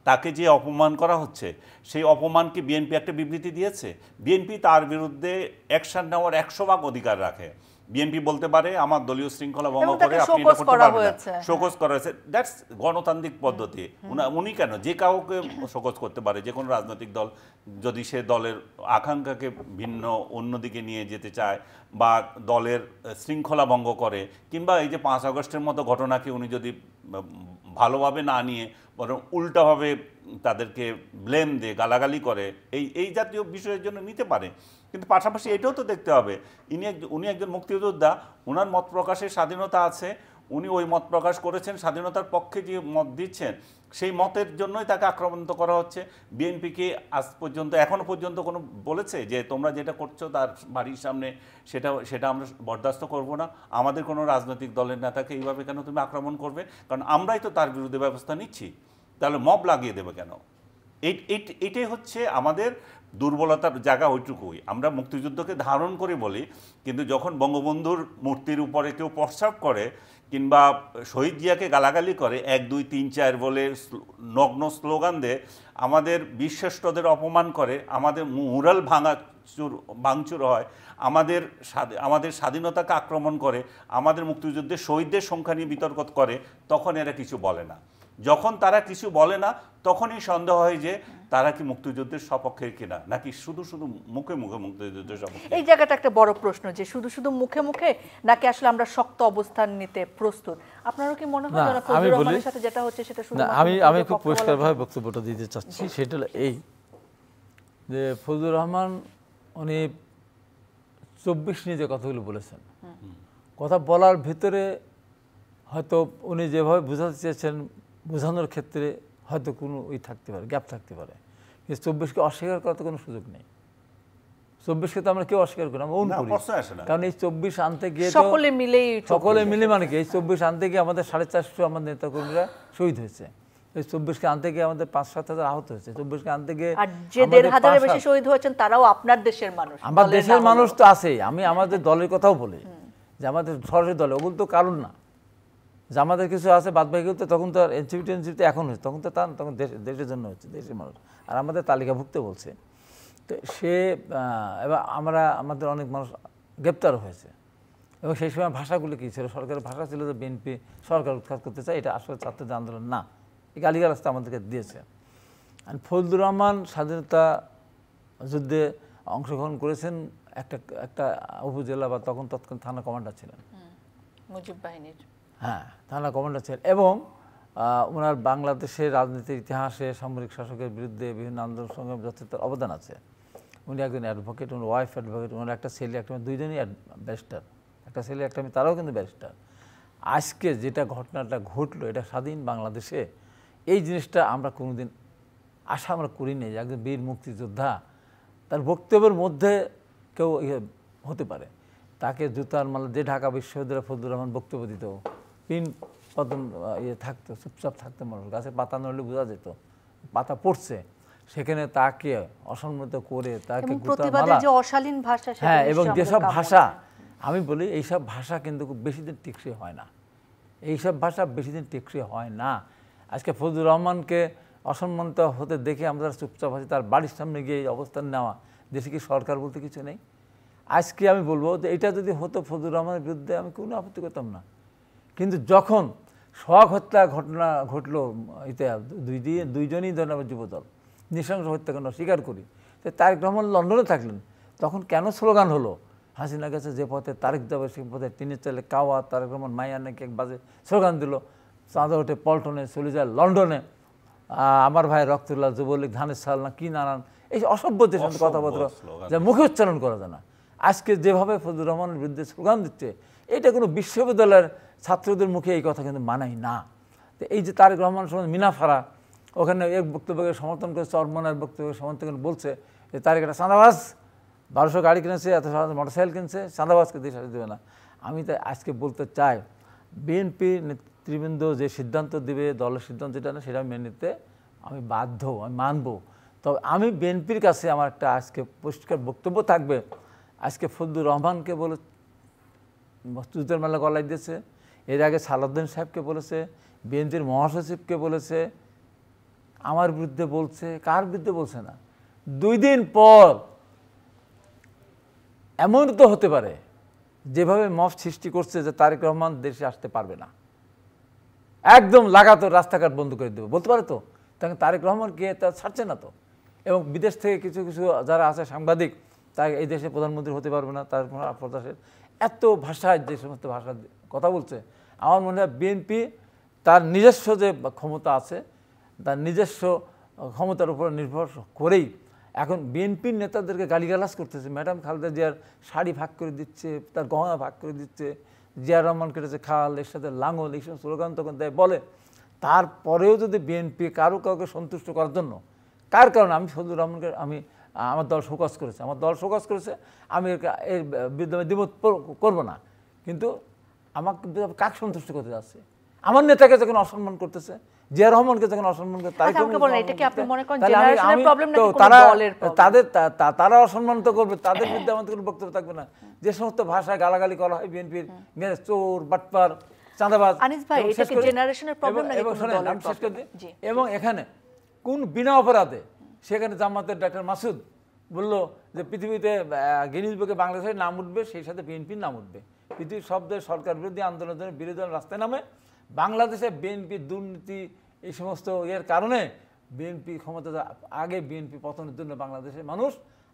[SPEAKER 2] তাকে যে অপমান করা হচ্ছে, সেই অপমানকে বিএনপি একটা বিবৃতি দিয়েছে? বিএনপি তার বিরুদ্ধে অ্যাকশন নেওয়ার 100 ভাগ অধিকার রাখে। বিএনপি বলতে পারে আমার দলীয় শৃঙ্খলা ভঙ্গ করে আপনি এটা করতে পারবেন না, শোকজ করা হয়েছে, দ্যাটস গণতান্ত্রিক পদ্ধতি। উনি কেন, যে কাউকে শোকজ করতে পারে, যে কোনো রাজনৈতিক দল যদি সে দলের আকাঙ্ক্ষাকে ভিন্ন অন্যদিকে নিয়ে যেতে চায় বা দলের শৃঙ্খলা ভঙ্গ করে, কিংবা এই যে 5 আগস্টের মতো ঘটনাকে উনি যদি ভালোভাবে না নিয়ে বরং উল্টাভাবে তাদেরকে ব্লেম দিয়ে গালাগালি করে, এই জাতীয় বিষয়ের জন্য নিতে পারে। কিন্তু পাশাপাশি এটাও তো দেখতে হবে, উনি একজন মুক্তিযোদ্ধা, ওনার মত প্রকাশের স্বাধীনতা আছে, উনি ওই মত প্রকাশ করেছেন, স্বাধীনতার পক্ষে যে মত দিচ্ছেন, সেই মতের জন্যই তাকে আক্রমণ করা হচ্ছে। বিএনপিকে আজ পর্যন্ত, এখনো পর্যন্ত কোনো বলেছে যে তোমরা যেটা করছো তার বাড়ির সামনে সেটা আমরা বরদাস্ত করব না, আমাদের কোনো রাজনৈতিক দলের নেতাকে এইভাবে কেন তুমি আক্রমণ করবে? কারণ আমরাই তো তার বিরুদ্ধে ব্যবস্থা নিচ্ছি, তাহলে মব লাগিয়ে দেবে কেন? এটাই হচ্ছে আমাদের দুর্বলতার জায়গা, ওইটুকুই। আমরা মুক্তিযুদ্ধকে ধারণ করে বলি, কিন্তু যখন বঙ্গবন্ধুর মূর্তির উপরে কেউ প্রস্রাব করে কিংবা শহীদ জিয়াকে গালাগালি করে, 1, 2, 3, 4 বলে নগ্ন স্লোগান দেয়, আমাদের বীরশ্রেষ্ঠদের অপমান করে, আমাদের মুরাল ভাঙচুর হয়, আমাদের স্বাধীনতাকে আক্রমণ করে, আমাদের মুক্তিযুদ্ধের শহীদদের সংখ্যা নিয়ে বিতর্ক করে, তখন এরা কিছু বলে না। যখন তারা কিছু বলে না, তখনই সন্দেহ হয় যে তারা কি মুক্তিযুদ্ধের সপক্ষের কিনা, নাকি শুধু মুখে মুখে মুক্তিযুদ্ধের সপক্ষে।
[SPEAKER 1] এই জায়গাটা একটা বড় প্রশ্ন, যে শুধু মুখে মুখে নাকি আসলে আমরা শক্ত অবস্থান নিতে প্রস্তুত? আপনারও কি মনে হয় যারা ফজলুর রহমানের সাথে যেটা হচ্ছে সেটা শুধু?
[SPEAKER 3] আমি খুব পরিষ্কারভাবে বক্তব্যটা দিতে চাচ্ছি, সেটা এই যে ফজলুর রহমান উনি 24 নিয়ে যে কথাগুলো বলেছেন, কথা বলার ভিতরে হয়তো উনি যেভাবে বোঝাতে চেয়েছেন, বোঝানোর ক্ষেত্রে হয়তো কোনো থাকতে পারে, গ্যাপ থাকতে পারে, কিন্তু 24কে অস্বীকার করার তো কোনো সুযোগ নেই। 24কে তো আমরা কেউ অস্বীকার করি, আমরা ওন করি, কারণ এই 24 আনতে গিয়ে
[SPEAKER 1] সকলে
[SPEAKER 3] মিলে মানে কি, এই 24 আনতে গিয়ে আমাদের 450 আমাদের নেতাকর্মীরা শহীদ হয়েছে, এই 24কে আনতে গিয়ে আমাদের 5-7 হাজার আহত হয়েছে, 24কে আনতে গিয়ে
[SPEAKER 1] যে 1,500-এর বেশি শহীদ হয়েছেন তারাও আপনার দেশের মানুষ।
[SPEAKER 3] আমার দেশের মানুষ তো আছেই, আমি আমাদের দলের কথাও বলি যে আমাদের সরাসরি দলে, ওগুলো তো কারণ না যে আমাদের কিছু আছে বাদ বাকি, তো তখন তো আর এনসিপি এখন হচ্ছে, তখন তো তার তখন দেশের জন্য হচ্ছে, দেশের মানুষ, আর আমাদের তালিকাভুক্ত বলছে। তো সে এবার আমাদের অনেক মানুষ গ্রেপ্তার হয়েছে, এবং সেই সময় ভাষাগুলো কী ছিল, সরকারের ভাষা ছিল যে বিএনপি সরকার উৎখাত করতে চায়, এটা আসলে ছাত্রদের আন্দোলন না, এই গালিগালাজটা আমাদেরকে দিয়েছে। আর ফজলুর রহমান স্বাধীনতা যুদ্ধে অংশগ্রহণ করেছেন, একটা উপজেলা বা তৎকালীন থানা কমান্ডার ছিলেন,
[SPEAKER 1] মুজিব বাহিনীর,
[SPEAKER 3] হ্যাঁ থানা কমান্ডার ছিলেন, এবং ওনার বাংলাদেশের রাজনীতির ইতিহাসে সামরিক শাসকের বিরুদ্ধে বিভিন্ন আন্দোলন সংগ্রামে যথেষ্ট অবদান আছে। উনি একজন অ্যাডভোকেট, উনি ওয়াইফ অ্যাডভোকেট, ওনার একটা ছেলে একটা মেয়ে, দুইজনই ব্যারিস্টার, একটা ছেলে একটা মেয়ে, তারাও কিন্তু ব্যারিস্টার। আজকে যেটা ঘটনাটা ঘটলো, এটা স্বাধীন বাংলাদেশে এই জিনিসটা আমরা কোনোদিন আশা আমরা করিনি যে একজন বীর মুক্তিযোদ্ধা তার বক্তব্যের মধ্যে কেউ হতে পারে, তাকে জুতার মালা যে ঢাকা বিশ্ববিদ্যালয়ে ফজলুর রহমান বক্তব্য দিত, পিন পতন থাকতো, চুপচাপ থাকতো মানুষ, গাছে পাতা নড়লে বোঝা যেত পাতা পড়ছে, সেখানে তাকে অসম্মত করে তাকে
[SPEAKER 1] অশালীন ভাষা,
[SPEAKER 3] হ্যাঁ, এবং যেসব ভাষা আমি বলি এইসব ভাষা কিন্তু খুব বেশি দিন টেকসই হয় না, এইসব ভাষা বেশি দিন টেকসই হয় না। আজকে ফজলুর রহমানকে অসম্মানিত হতে দেখে আমরা চুপচাপ আছি, তার বাড়ির সামনে গিয়ে এই অবস্থান নেওয়া, দেশে কি সরকার বলতে কিছু নেই? আজকে আমি বলবো যে এটা যদি হতো ফজলুর রহমানের বিরুদ্ধে আমি কোনো আপত্তি করতাম না, কিন্তু যখন শখ হত্যা ঘটনা ঘটলো, এতে দুইজনই ধন্যবাদ যুবদল নৃশংস হত্যাকাণ্ড স্বীকার করি, তো তারেক রহমান লন্ডনে থাকলেন, তখন কেন স্লোগান হলো হাসিনা গেছে যে পথে তারেক যাবে সে পথে টিনের চালে কাওয়া, তারেক রহমান মাইয়া নাকি এক বাজে স্লোগান দিল, চাঁদা ওঠে পল্টনে, চলে যায় লন্ডনে, আমার ভাই রক্তুল্লাহ যুবলীগ ধানের সাল না কি নানান, এই অসভ্য যে সমস্ত কথাবার্তা যা মুখে উচ্চারণ করা যায় না। আজকে যেভাবে ফজলুর রহমানের বিরুদ্ধে স্লোগান দিচ্ছে, এটা কোনো বিশ্ববিদ্যালয়ের ছাত্রদের মুখে এই কথা কিন্তু মানাই না। তো এই যে তারেক রহমান সময় মিনাফারা ওখানে এক বক্তব্যকে সমর্থন করে, চরমনার বক্তব্যকে সমর্থন করে বলছে যে তারেক একটা চাঁদাবাজ, 1200 গাড়ি কিনেছে, এত মোটরসাইকেল কিনছে, চাঁদাবাজকে দিয়ে শাস্তি দেবে না। আমি তাই আজকে বলতে চাই, বিএনপি নেতৃবৃন্দ যে সিদ্ধান্ত দেবে, দলের সিদ্ধান্ত যেটা না সেটা মেনে নিতে আমি বাধ্য, আমি মানব। তবে আমি বিএনপির কাছে আমার একটা আজকে পরিষ্কার বক্তব্য থাকবে, আজকে ফজলুর রহমানকে বলে জুতের মালা গলায় দিয়েছে, এর আগে সালাউদ্দিন সাহেবকে বলেছে, বিএনপির মহাসচিবকে বলেছে, আমার বিরুদ্ধে বলছে, কার বিরুদ্ধে বলছে না। 2 দিন পর এমন তো হতে পারে যেভাবে মফ সৃষ্টি করছে যে তারেক রহমান দেশে আসতে পারবে না, একদম লাগাতার রাস্তাঘাট বন্ধ করে দেবে বলতে পারে, তো তখন তারেক রহমানকে তা ছাড়ছে না তো। এবং বিদেশ থেকে কিছু কিছু যারা আছে সাংবাদিক, তারা এই দেশে প্রধানমন্ত্রী হতে পারবে না, তার প্রদেশের এত ভাষায় যে সমস্ত ভাষার কথা বলছে, আমার মনে হয় বিএনপি তার নিজস্ব যে ক্ষমতা আছে, তার নিজস্ব ক্ষমতার উপর নির্ভর করেই এখন বিএনপির নেতাদেরকে গালিগালাজ করতেছে। ম্যাডাম খালেদা জিয়ার শাড়ি ভাগ করে দিচ্ছে, তার গহনা ভাগ করে দিচ্ছে, জিয়া রহমান কেটেছে খাল, এর সাথে লাঙল, এই সব স্লোগান তখন দেয় বলে। তারপরেও যদি বিএনপি কাউকে সন্তুষ্ট করার জন্য, কার কারণে আমি ফজলুর রহমানকে আমার দল শোকজ করেছে, আমি এর বিরুদ্ধে দ্বিমত করবো না, কিন্তু আমাকে কাকে সন্তুষ্ট করতে যাচ্ছে? আমার নেতাকে যখন অসম্মান করতেছে, জিয়া রহমানকে যখন অসম্মান করতে, তারা অসম্মান তো করবে, তাদের বিরুদ্ধে আমাদের কোনো বক্তব্য থাকবে না। যে সমস্ত ভাষায় গালাগালি করা হয় বিএনপির চোর, বাটপার, চাঁদাবাজ, এবং এখানে কোন বিনা অপরাধে সেখানে জামাতের ডাক্তার মাসুদ বললো যে পৃথিবীতে গিনিস বুকে বাংলাদেশের নাম উঠবে, সেই সাথে বিএনপির নাম উঠবে। পৃথিবীর সব দেশ সরকার বিরোধী আন্দোলনের জন্য বিরোধী রাস্তায় নামে, বাংলাদেশে বিএনপির দুর্নীতি এই সমস্ত এর কারণে বিএনপি ক্ষমতা আগে বিএনপি পতনের জন্য বাংলাদেশের মানুষ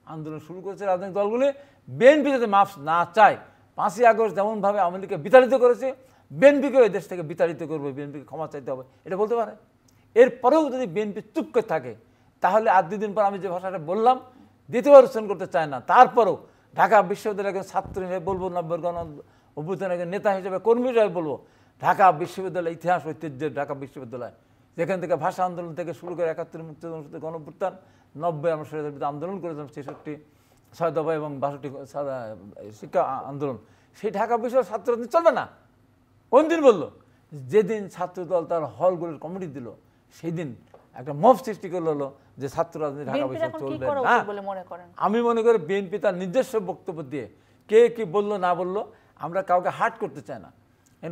[SPEAKER 3] আন্দোলন শুরু করেছে। রাজনৈতিক দলগুলি বিএনপি যাতে মাফ না চায়, 5ই আগস্ট যেমনভাবে আওয়ামী লীগকে বিতাড়িত করেছে, বিএনপিকেও এই দেশ থেকে বিতাড়িত করবে, বিএনপিকে ক্ষমা চাইতে হবে, এটা বলতে পারে। এরপরেও যদি বিএনপি চুপ করে থাকে, তাহলে আর 2 দিন পর আমি যে ভাষাটা বললাম দ্বিতীয়বার উচ্চারণ করতে চায় না, তারপরেও ঢাকা বিশ্ববিদ্যালয়ের একজন ছাত্র হিসেবে বলবো, 90 গণ অভ্যুত্থানের একজন নেতা হিসেবে, কর্মী হিসেবে বলবো, ঢাকা বিশ্ববিদ্যালয় ইতিহাস ঐতিহ্যের ঢাকা বিশ্ববিদ্যালয় যেখান থেকে ভাষা আন্দোলন থেকে শুরু করে ৭১ মুক্তিযুদ্ধ গণঅভ্যুত্থান, ৯০ আমরা স্বৈরাচার বিরুদ্ধে আন্দোলন করেছিলাম, ৬৬ ৬ দফা এবং ৬২ শিক্ষা আন্দোলন, সেই ঢাকা বিষয়ের ছাত্র রাজনীতি চলবে না। কোন দিন বললো? যেদিন ছাত্রদল তার হলগুলোর কমিটি দিল, সেই দিন একটা মব সৃষ্টি করলো যে ছাত্র রাজনীতি ঢাকা বিষয় চলবে না। আমি মনে করি বিএনপি তার নিজস্ব বক্তব্য দিয়ে কে কি বললো না বললো আমরা কাউকে হার্ট করতে চাই না।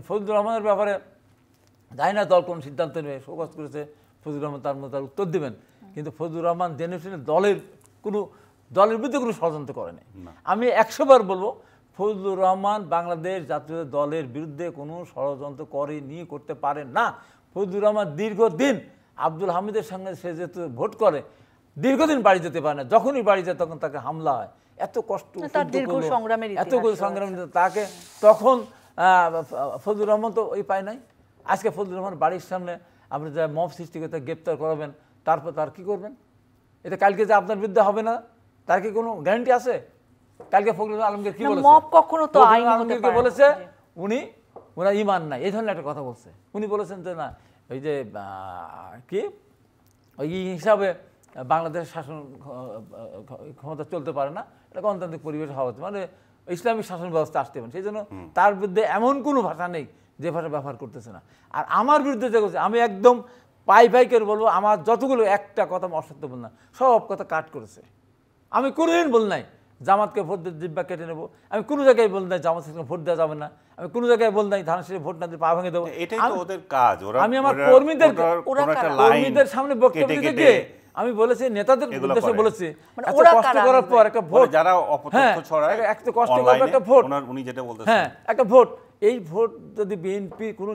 [SPEAKER 3] ফজলুর রহমানের ব্যাপারে জানি না দল কোন সিদ্ধান্ত নেবে, শোকজ করেছে ফজলুর রহমান, তার মধ্যে তার উত্তর দেবেন, কিন্তু ফজলুর রহমান জেনে শুনে দলের বিরুদ্ধে কোনো ষড়যন্ত্র করেনি। আমি ১০০ বার বলবো, ফজলুর রহমান বাংলাদেশ জাতীয় দলের বিরুদ্ধে কোনো ষড়যন্ত্র করেনি, করতে পারেন না। ফজলুর রহমান দীর্ঘদিন আব্দুল হামিদের সঙ্গে সে যেহেতু ভোট করে, দীর্ঘদিন বাড়ি যেতে পারে না, যখনই বাড়ি যায় তখন তাকে হামলা হয়, এত কষ্ট, এত সংগ্রাম, তাকে তখন ফজলুর রহমান তো ওই পায় নাই। আজকে ফজলুর রহমান বাড়ির সামনে আপনি যা মব সৃষ্টি করতে গ্রেপ্তার করাবেন, তারপর তার কি করবেন? এটা কালকে যে আপনার বিরুদ্ধে হবে না, তার কি কোনো গ্যারান্টি আছে? কালকে ফখরুল আলমগীর কি বলেছে? ওনার ঈমান নাই, এই ধরনের একটা কথা বলছে। উনি বলেছেন যে না, ওই যে কি ওই হিসাবে বাংলাদেশের শাসন ক্ষমতা চলতে পারে না, এটা গণতান্ত্রিক পরিবেশ হওয়া হচ্ছে, মানে ইসলামিক শাসন ব্যবস্থা আসতে পারে। সেই জন্য তার বিরুদ্ধে এমন কোনো ভাষা নেই যে ভাষা ব্যবহার করতেছে না। আর আমার বিরুদ্ধে যে করছে, আমি একদম পাই করে বলবো, আমার যতগুলো একটা কথা অসত্য বল না, সব কথা কাট করেছে। আমি কোনোদিন বল নাই জামাতকে ভোট দিয়ে জিব্বা কেটে নেবো, আমি কোনো জায়গায় বল নাই জামাত ভোট দেওয়া যাবে না, আমি কোনো জায়গায় বল নাই ধান শেষে ভোট না দিয়ে পা ভেঙে দেবো। আমি আমার কর্মীদের সামনে বক্তব্য দিতে গিয়ে আমি বলেছি, নেতাদের উদ্দেশ্যে বলেছি, এত কষ্ট করার পর একটা ভোট, একটা কষ্ট করার একটা ভোট, হ্যাঁ একটা ভোট, এই ভোট যদি বিএনপির কোনো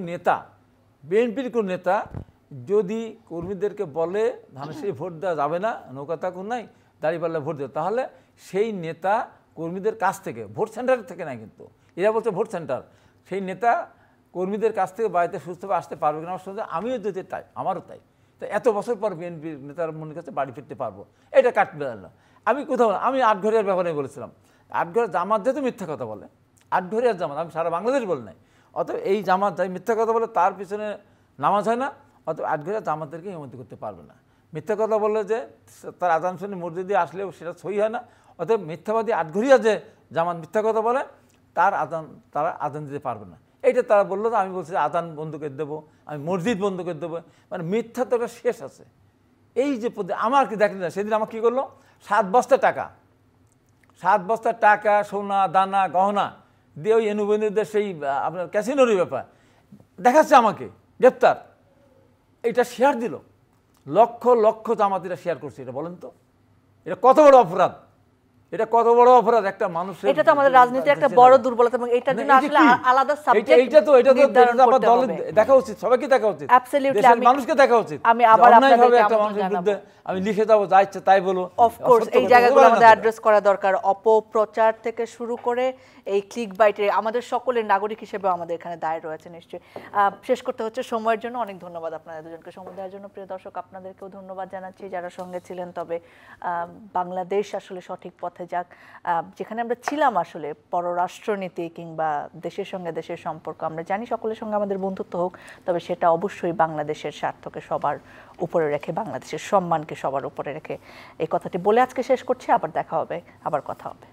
[SPEAKER 3] নেতা যদি কর্মীদেরকে বলে ধানের ভোট দেওয়া যাবে না, নৌকা তাকুন নাই, দাঁড়িপাল্লা ভোট দেবে, তাহলে সেই নেতা কর্মীদের কাছ থেকে, ভোট সেন্টার থেকে না, কিন্তু এরা বলছে ভোট সেন্টার, সেই নেতা কর্মীদের কাছ থেকে বাড়িতে সুস্থভাবে আসতে পারবে কিনা আমার সঙ্গে, আমিও যদি তাই, আমারও তাই। তো এত বছর পর বিএনপির নেতার মনের কাছে বাড়ি ফিরতে পারবো, এটা কাটবে না। আমি কোথাও, আমি আটঘরিয়ার ব্যাপারে বলেছিলাম, আটঘরিয়ার জামাত যেহেতু মিথ্যা কথা বলে, আটঘরিয়ার জামাত, আমি সারা বাংলাদেশ বল নাই, অতএব এই জামাত যাই মিথ্যা কথা বলে তার পিছনে নামাজ হয় না, অতএব আটঘরিয়া জামাতদেরকে ইমামতি করতে পারবে না। মিথ্যা কথা বললে যে তার আজান শুনে মসজিদে আসলেও সেটা সই হয় না, অতএব মিথ্যাবাদী আটঘরিয়া যে জামাত মিথ্যা কথা বলে তারা আজান দিতে পারবে না। এইটা তারা বললো, আমি বলছি আজান বন্ধ করে দেবো, আমি মসজিদ বন্ধ করে দেবো, মানে মিথ্যা তো একটা শেষ আছে। এই যে আমার কি দেখেন না, সেদিন আমার কী করলো, 7 বস্তা টাকা সোনা দানা গহনা দিয়ে ওই এনুবেনুদের সেই আপনার ক্যাসিনোরই ব্যাপার দেখাচ্ছে আমাকে গ্রেপ্তার, এটা শেয়ার দিল, লক্ষ লক্ষ জামাতিরা শেয়ার করছে। এটা বলেন তো, এটা কত বড় অপরাধ, এটা কত বড় অপরাধ একটা মানুষের।
[SPEAKER 1] এটা তো আমাদের রাজনীতির একটা বড় দুর্বলতা, এবং এটার জন্য আসলে আলাদা সাবজেক্ট,
[SPEAKER 3] এটা তো আবার দলের দেখা উচিত, সবাইকে দেখা উচিত, দেশের মানুষকে দেখা উচিত।
[SPEAKER 1] আমি আবার আপনাদের
[SPEAKER 3] একটা মানুষের বিরুদ্ধে আমি লিখে যাবো, যা ইচ্ছে তাই বলো,
[SPEAKER 1] অফকোর্স এই জায়গাগুলো আমাদের অ্যাড্রেস করা দরকার। অপপ্রচার থেকে শুরু করে এই ক্লিক বাইটে আমাদের সকলের নাগরিক হিসেবে আমাদের এখানে দায় রয়েছে নিশ্চয়ই। শেষ করতে হচ্ছে সময়ের জন্য। অনেক ধন্যবাদ আপনাদের দুজনকে সময় দেওয়ার জন্য। প্রিয় দর্শক, আপনাদেরকেও ধন্যবাদ জানাচ্ছি যারা সঙ্গে ছিলেন। তবে বাংলাদেশ আসলে সঠিক পথে যাক, যেখানে আমরা ছিলাম আসলে পররাষ্ট্রনীতি কিংবা দেশের সঙ্গে দেশের সম্পর্ক, আমরা জানি সকলের সঙ্গে আমাদের বন্ধুত্ব হোক, তবে সেটা অবশ্যই বাংলাদেশের স্বার্থকে সবার উপরে রেখে, বাংলাদেশের সম্মানকে সবার উপরে রেখে। এই কথাটি বলে আজকে শেষ করছি। আবার দেখা হবে, আবার কথা হবে।